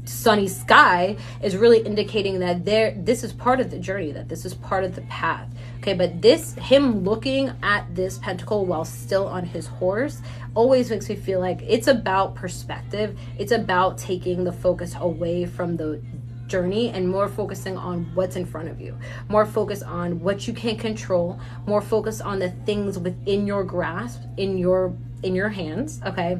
sunny sky is really indicating that this is part of the journey, that this is part of the path. Okay, but him looking at this pentacle while still on his horse always makes me feel like it's about perspective. It's about taking the focus away from the journey and more focusing on what's in front of you, more focus on what you can control, more focus on the things within your grasp, in your hands. Okay,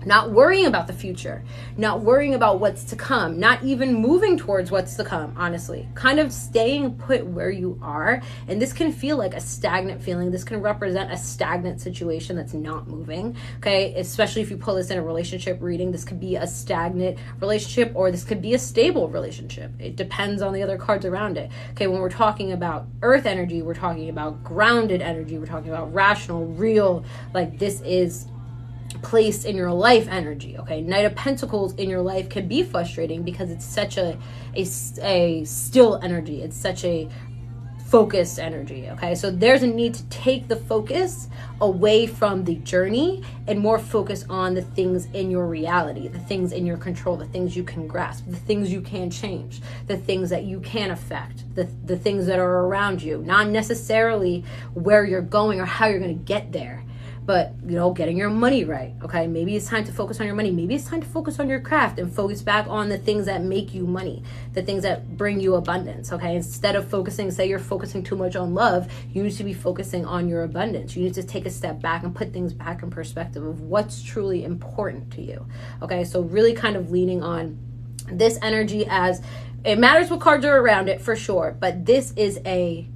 not worrying about the future, not worrying about what's to come, not even moving towards what's to come, honestly, kind of staying put where you are. And this can feel like a stagnant feeling. This can represent a stagnant situation that's not moving. Okay, especially if you pull this in a relationship reading, this could be a stagnant relationship or this could be a stable relationship. It depends on the other cards around it. Okay, when we're talking about Earth energy, we're talking about grounded energy, we're talking about rational, real, like this is place in your life energy. Okay, Knight of Pentacles in your life can be frustrating because it's such a still energy. It's such a focused energy. Okay, so there's a need to take the focus away from the journey and more focus on the things in your reality, the things in your control, the things you can grasp, the things you can change, the things that you can affect, the things that are around you, not necessarily where you're going or how you're going to get there, but, you know, getting your money right. Okay, maybe it's time to focus on your money. Maybe it's time to focus on your craft and focus back on the things that make you money, the things that bring you abundance. Okay, instead of focusing, say you're focusing too much on love, you need to be focusing on your abundance. You need to take a step back and put things back in perspective of what's truly important to you. Okay, so really kind of leaning on this energy, as it matters what cards are around it for sure, but this is a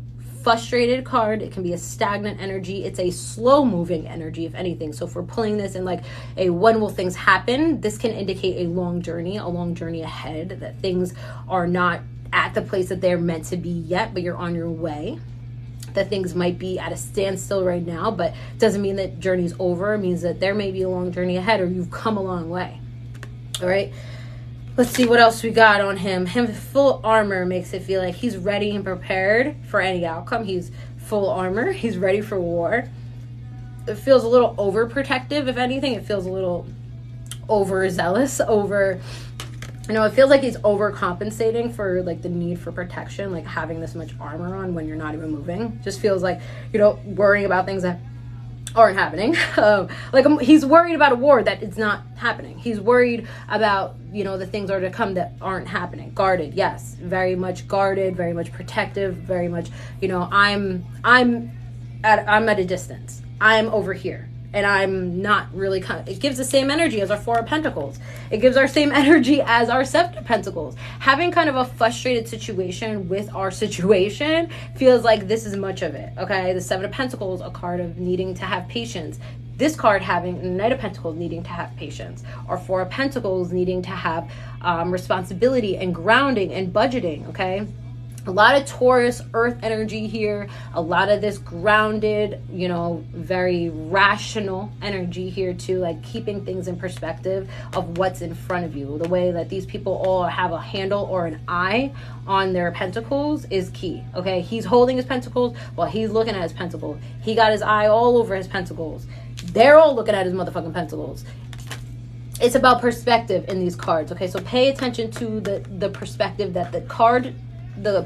frustrated card. It can be a stagnant energy. It's a slow moving energy, if anything. So if we're pulling this in like a when will things happen, this can indicate a long journey ahead, that things are not at the place that they're meant to be yet, but you're on your way. That things might be at a standstill right now, but it doesn't mean that journey's over. It means that there may be a long journey ahead, or you've come a long way. All right, let's see what else we got on him. Him full armor makes it feel like he's ready and prepared for any outcome. He's full armor. He's ready for war. It feels a little overprotective, if anything. It feels a little overzealous, it feels like he's overcompensating for like the need for protection, like having this much armor on when you're not even moving. Just feels like, worrying about things that aren't happening. He's worried about a war that is not happening. He's worried about, the things are to come that aren't happening. Guarded, yes, very much guarded, very much protective, very much, I'm at a distance. I'm over here. and I'm not really, it gives the same energy as our Four of Pentacles. It gives our same energy as our Seven of Pentacles. Having kind of a frustrated situation with our situation feels like this is much of it, okay? The Seven of Pentacles, a card of needing to have patience. This card having the Knight of Pentacles, needing to have patience. Or Four of Pentacles, needing to have responsibility and grounding and budgeting, okay? A lot of Taurus earth energy here. A lot of this grounded, you know, very rational energy here too. Like keeping things in perspective of what's in front of you. The way that these people all have a handle or an eye on their pentacles is key, okay? He's holding his pentacles while he's looking at his pentacles. He got his eye all over his pentacles. They're all looking at his motherfucking pentacles. It's about perspective in these cards, okay? So pay attention to the perspective that the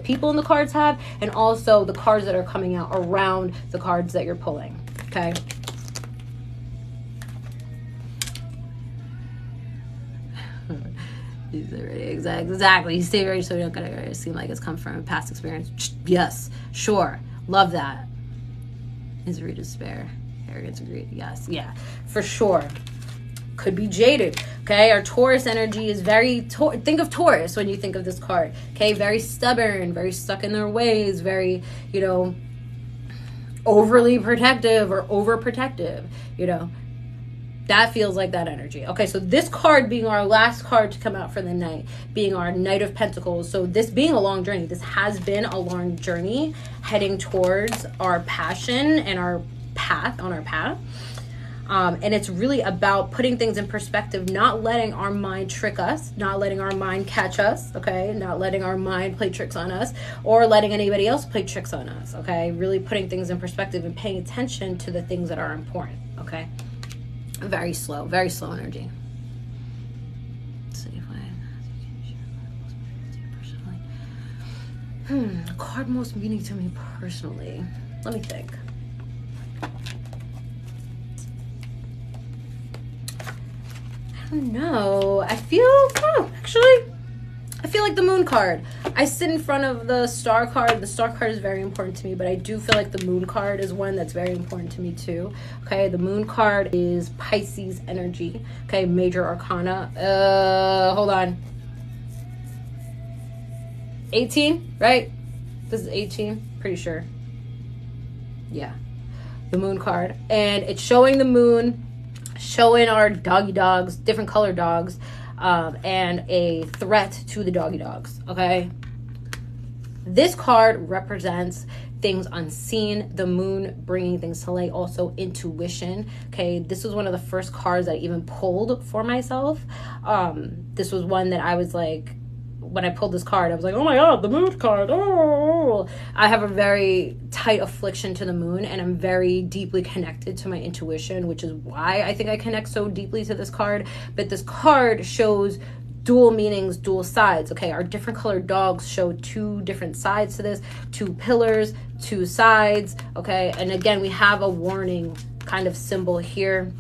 people in the cards have, and also the cards that are coming out around the cards that you're pulling, okay? Exactly. You stay ready so you don't gotta seem like it's come from a past experience. Yes, sure. Love that. Misery, despair, arrogance, greed. Yes, yeah, for sure. Could be jaded, okay? Our Taurus energy is very, think of Taurus when you think of this card, okay? Very stubborn, very stuck in their ways, very, you know, overly protective or overprotective, you know? That feels like that energy. Okay, so this card being our last card to come out for the night, being our Knight of Pentacles. So this being a long journey, this has been a long journey heading towards our passion and our path, on our path. And it's really about putting things in perspective, not letting our mind trick us, not letting our mind catch us, okay? Not letting our mind play tricks on us or letting anybody else play tricks on us, okay? Really putting things in perspective and paying attention to the things that are important, okay? Very slow energy. Card most meaning to me personally. Let me think. I don't know. I feel like the Moon card. I sit in front of the Star card. The Star card is very important to me, but I do feel like the Moon card is one that's very important to me too. Okay, the Moon card is Pisces energy. Okay, major arcana. Hold on. 18, right? This is 18, pretty sure. Yeah, the Moon card. And it's showing the moon, showing our doggy dogs, different color dogs, and a threat to the doggy dogs, okay? This card represents things unseen, the moon bringing things to light, also intuition, okay? This was one of the first cards that I even pulled for myself. This was one that I was like, when I pulled this card, I was like, oh my God, the Moon card. Oh, I have a very tight affliction to the moon, and I'm very deeply connected to my intuition, which is why I think I connect so deeply to this card. But this card shows dual meanings, dual sides, okay? Our different colored dogs show two different sides to this, two pillars, two sides, okay? And again, we have a warning kind of symbol here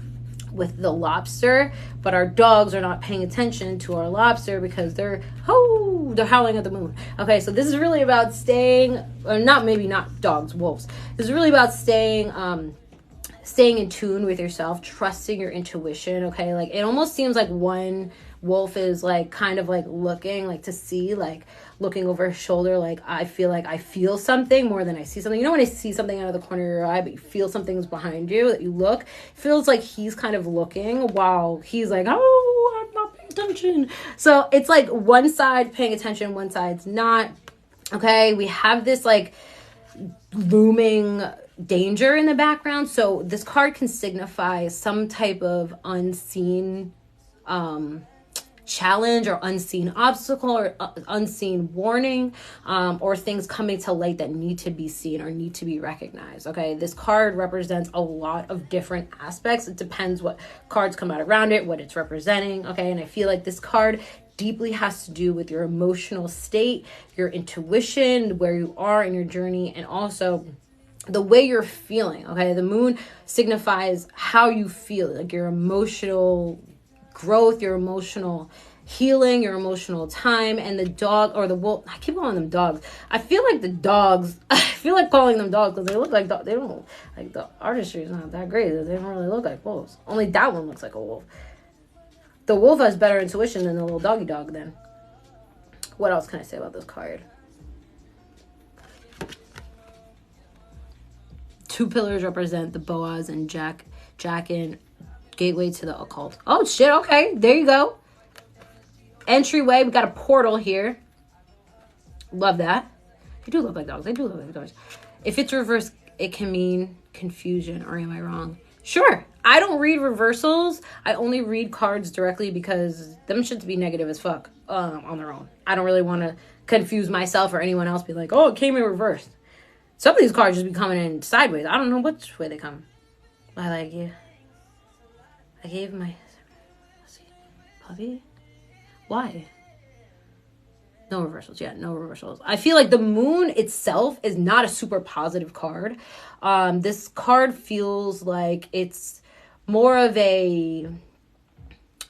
with the lobster, but our dogs are not paying attention to our lobster because they're howling at the moon. Okay, so this is really about staying, or not dogs, wolves. This is really about staying in tune with yourself, trusting your intuition, okay? Like, it almost seems like one wolf is like kind of like looking, like to see, like looking over his shoulder, like I feel something more than I see something. You know when I see something out of the corner of your eye, but you feel something's behind you, that you look, it feels like he's kind of looking while he's like, oh, I'm not paying attention. So it's like one side paying attention, one side's not, okay? We have this like looming danger in the background. So this card can signify some type of unseen challenge or unseen obstacle or unseen warning, or things coming to light that need to be seen or need to be recognized, okay? This card represents a lot of different aspects. It depends what cards come out around it, what it's representing, okay? And I feel like this card deeply has to do with your emotional state, your intuition, where you are in your journey, and also the way you're feeling, okay? The moon signifies how you feel, like your emotional growth, your emotional healing, your emotional time. And the dog or the wolf, I keep calling them dogs. I feel like the dogs feel like calling them dogs because they look like dogs. They don't, like, the artistry is not that great. They don't really look like wolves. Only that one looks like a wolf. The wolf has better intuition than the little doggy dog then. What else can I say about this card? 2 pillars represent the Boaz and Jachin gateway to the occult. Oh, shit. Okay. There you go. Entryway. We got a portal here. Love that. They do look like dogs. They do look like dogs. If it's reversed, it can mean confusion. Or am I wrong? Sure. I don't read reversals. I only read cards directly because them should be negative as fuck on their own. I don't really want to confuse myself or anyone else. Be like, oh, it came in reversed. Some of these cards just be coming in sideways. I don't know which way they come. I like you. I gave my... Let's see. Puppy? Why? No reversals. Yeah, no reversals. I feel like the moon itself is not a super positive card. This card feels like it's more of a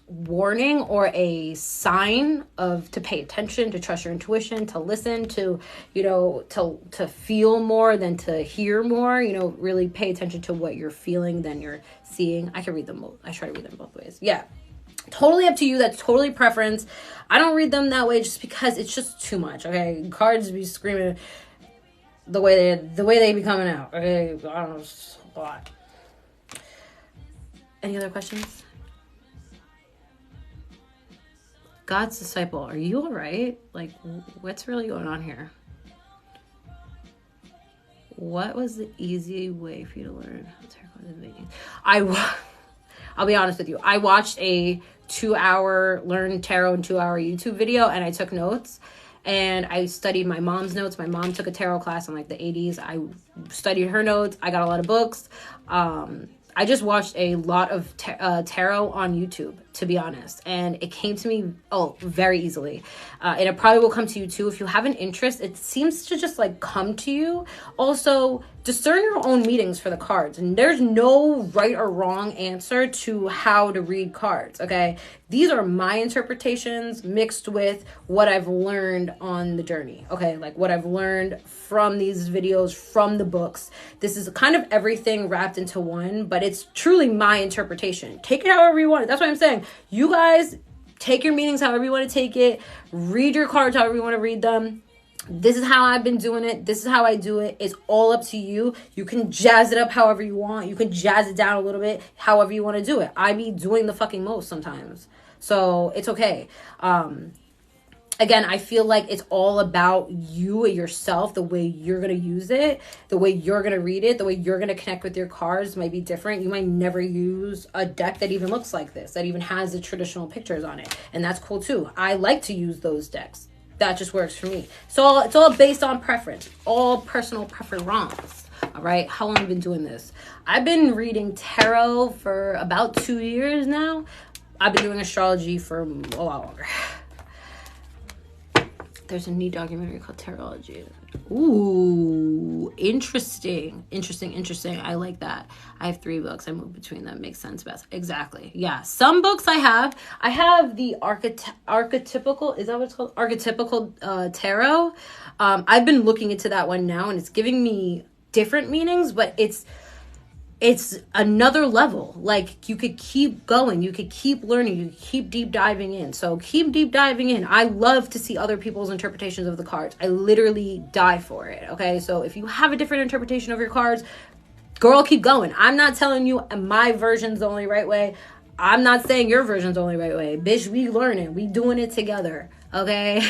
warning or a sign of to pay attention, to trust your intuition, to listen, to, you know, to feel more than to hear more, you know, really pay attention to what you're feeling than you're seeing. I can read them both. I try to read them both ways. Yeah. Totally up to you. That's totally preference. I don't read them that way just because it's just too much. Okay. Cards be screaming the way they be coming out. Okay. I don't know. It's a lot. Any other questions? God's disciple, are you all right? Like, what's really going on here? What was the easy way for you to learn how tarot is making? I'll be honest with you. I watched a 2-hour learn tarot in 2-hour YouTube video, and I took notes. And I studied my mom's notes. My mom took a tarot class in like the 80s. I studied her notes. I got a lot of books. I just watched a lot of tarot on YouTube, to be honest. And it came to me, very easily. And it probably will come to you too. If you have an interest, it seems to just like come to you. Also, discern your own meanings for the cards. And there's no right or wrong answer to how to read cards, okay? These are my interpretations mixed with what I've learned on the journey, okay? Like what I've learned from these videos, from the books. This is kind of everything wrapped into one, but it's truly my interpretation. Take it however you want it. That's what I'm saying. You guys take your meanings however you want to take it. Read your cards however you want to read them. This is how I've been doing it. This is how I do it. It's all up to you. You can jazz it up however you want. You can jazz it down a little bit however you want to do it. I be doing the fucking most sometimes. So it's okay. Again, I feel like it's all about you yourself, the way you're going to use it, the way you're going to read it, the way you're going to connect with your cards might be different. You might never use a deck that even looks like this, that even has the traditional pictures on it. And that's cool too. I like to use those decks. That just works for me. So it's all based on preference, all personal preference. All right. How long have I been doing this? I've been reading tarot for about 2 years now. I've been doing astrology for a lot longer. There's a neat documentary called Tarology. Ooh, interesting. I like that. I have 3 books. I move between them. Makes sense best. Exactly. Yeah. Some books I have the archetypical, is that what it's called? Archetypical tarot. I've been looking into that one now, and it's giving me different meanings, but it's another level. Like, you could keep going, you could keep learning, you could keep deep diving in. So keep deep diving in. I love to see other people's interpretations of the cards. I literally die for it. Okay, so if you have a different interpretation of your cards, girl, keep going. I'm not telling you my version's the only right way. I'm not saying your version's the only right way. Bitch, we learning, we doing it together. Okay.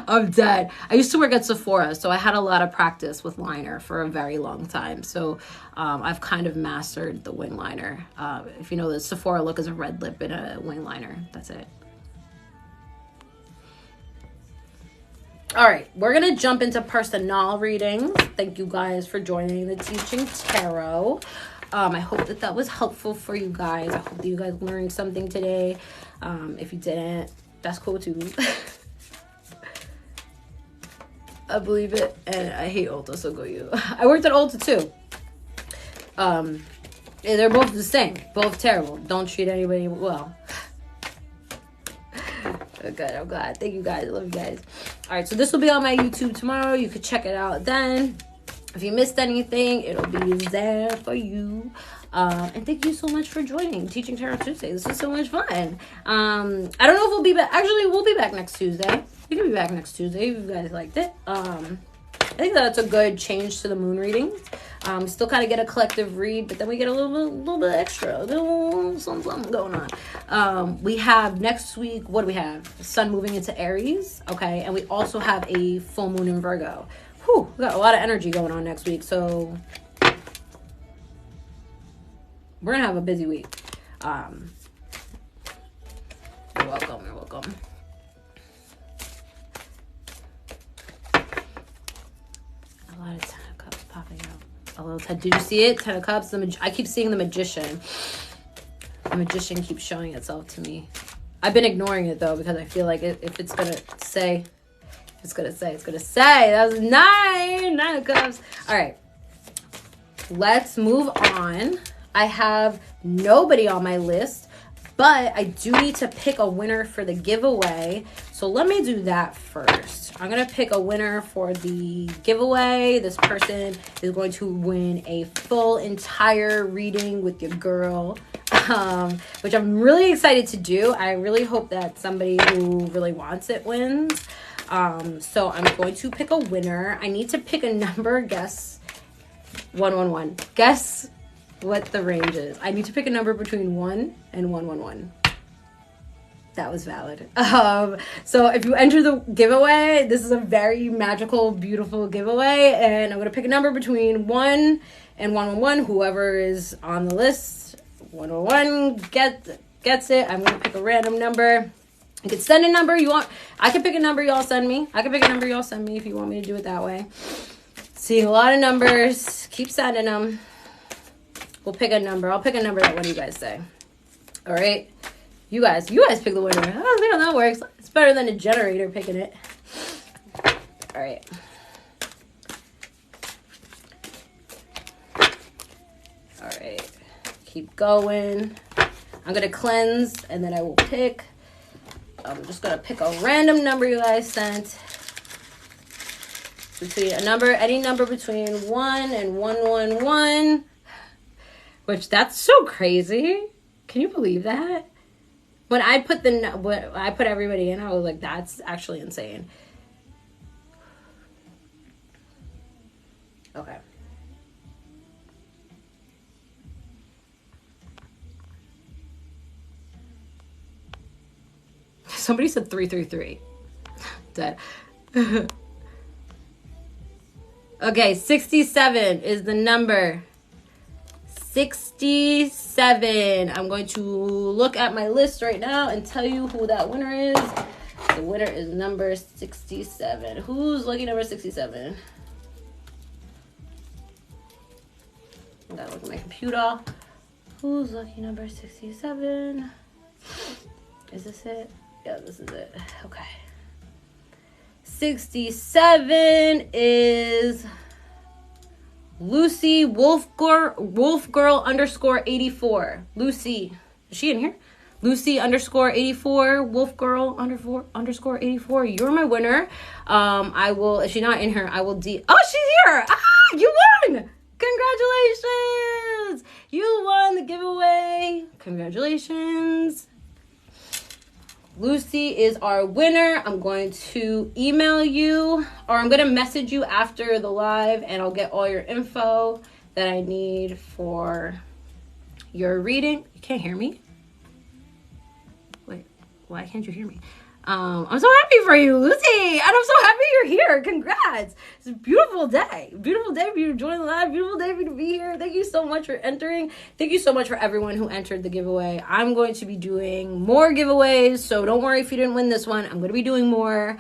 I'm dead. I used to work at Sephora, so I had a lot of practice with liner for a very long time. So I've kind of mastered the wing liner. If you know, the Sephora look is a red lip and a wing liner. That's it. All right, we're going to jump into personal readings. Thank you guys for joining the Teaching Tarot. I hope that was helpful for you guys. I hope that you guys learned something today. If you didn't, that's cool too. I believe it, and I hate Ulta, so go you. I worked at Ulta too. They're both the same, both terrible. Don't treat anybody well. Good, I'm glad. Thank you guys. I love you guys. All right, so this will be on my YouTube tomorrow. You could check it out then. If you missed anything, it'll be there for you. And thank you so much for joining Teaching Tarot Tuesday. This was so much fun. I don't know if we'll be back. Actually, we'll be back next Tuesday. We can be back next Tuesday if you guys liked it. I think that's a good change to the moon readings. Still kind of get a collective read, but then we get a little bit extra, a little something going on. We have next week, what do we have? Sun moving into Aries, okay, and we also have a full moon in Virgo. Whew, we got a lot of energy going on next week, so we're gonna have a busy week. You're welcome. You're welcome. A lot of Ten of Cups popping out. A little. Did you see it? Ten of Cups. I keep seeing the Magician. The Magician keeps showing itself to me. I've been ignoring it though because I feel like if it's gonna say, it's gonna say. That was 9 of Cups. All right. Let's move on. I have nobody on my list, but I do need to pick a winner for the giveaway. So let me do that first. I'm going to pick a winner for the giveaway. This person is going to win a full entire reading with your girl, which I'm really excited to do. I really hope that somebody who really wants it wins. So I'm going to pick a winner. I need to pick a number. Guess 111. Guess what the range is. I need to pick a number between 1 and 111. That was valid. So if you enter the giveaway, this is a very magical, beautiful giveaway, and I'm gonna pick a number between 1 and 111. Whoever is on the list, 111 gets it. I'm gonna pick a random number. You can send a number you want. I can pick a number y'all send me. I can pick a number y'all send me if you want me to do it that way. Seeing a lot of numbers. Keep sending them. We'll pick a number. I'll pick a number that one of you guys say. All right. You guys pick the winner. I don't see how that works. It's better than a generator picking it. All right. All right. Keep going. I'm going to cleanse and then I will pick. I'm just going to pick a random number you guys sent. Between a number, any number between 1 and 111. Which that's so crazy. Can you believe that? When I put everybody in, I was like, that's actually insane. Okay. Somebody said 333. Dead. Okay, 67 is the number. 67. I'm going to look at my list right now and tell you who that winner is. The winner is number 67. Who's lucky number 67? I gotta look at my computer. Who's lucky number 67? Is this it? Yeah, this is it. Okay. 67 is Lucy Wolfgirl _84. Lucy, is she in here? Lucy _84, Wolfgirl _ 84. You're my winner. I will, if she's not in here, I will oh, she's here. Ah, you won. Congratulations. You won the giveaway. Congratulations. Lucy is our winner. I'm going to email you, or I'm going to message you after the live, and I'll get all your info that I need for your reading. You can't hear me? Wait, why can't you hear me? I'm so happy for you, Lucy, and I'm so happy you're here. Congrats. It's a beautiful day. Beautiful day for you to join the live. Beautiful day for you to be here. Thank you so much for entering. Thank you so much for everyone who entered the giveaway. I'm going to be doing more giveaways, so don't worry if you didn't win this one. I'm going to be doing more.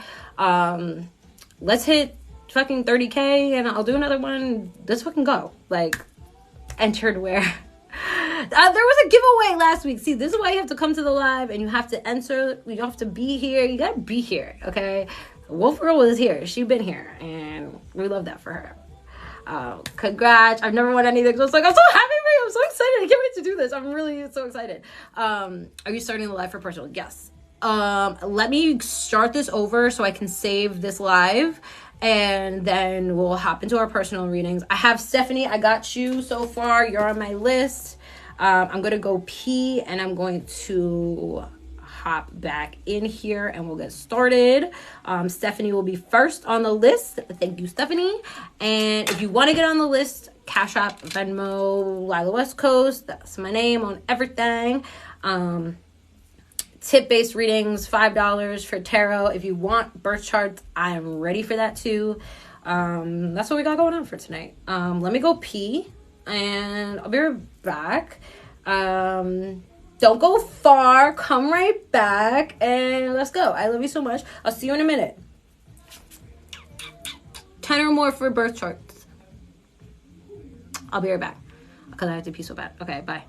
Let's hit fucking 30K, and I'll do another one. Let's fucking go. Like, entered where? There was a giveaway last week. See, this is why you have to come to the live and you have to enter. You have to be here. You gotta be here, okay? Wolf Girl was here. She's been here, and we love that for her. Congrats. I've never won anything, so it's like, I'm so happy for you. I'm so excited. I can't wait to do this. I'm really so excited. Are you starting the live for personal? Yes. let me start this over so I can save this live, and then we'll hop into our personal readings. I have Stephanie. I got you so far. You're on my list. I'm going to go pee, and I'm going to hop back in here, and we'll get started. Stephanie will be first on the list. Thank you, Stephanie. And if you want to get on the list, Cash App, Venmo, Lila West Coast. That's my name on everything. Tip-based readings, $5 for tarot. If you want birth charts, I am ready for that too. That's what we got going on for tonight. Let me go pee, and I'll be right back. Don't go far. Come right back, and let's go. I love you so much. I'll see you in a minute. 10 or more for birth charts. I'll be right back because I have to pee so bad. Okay, bye.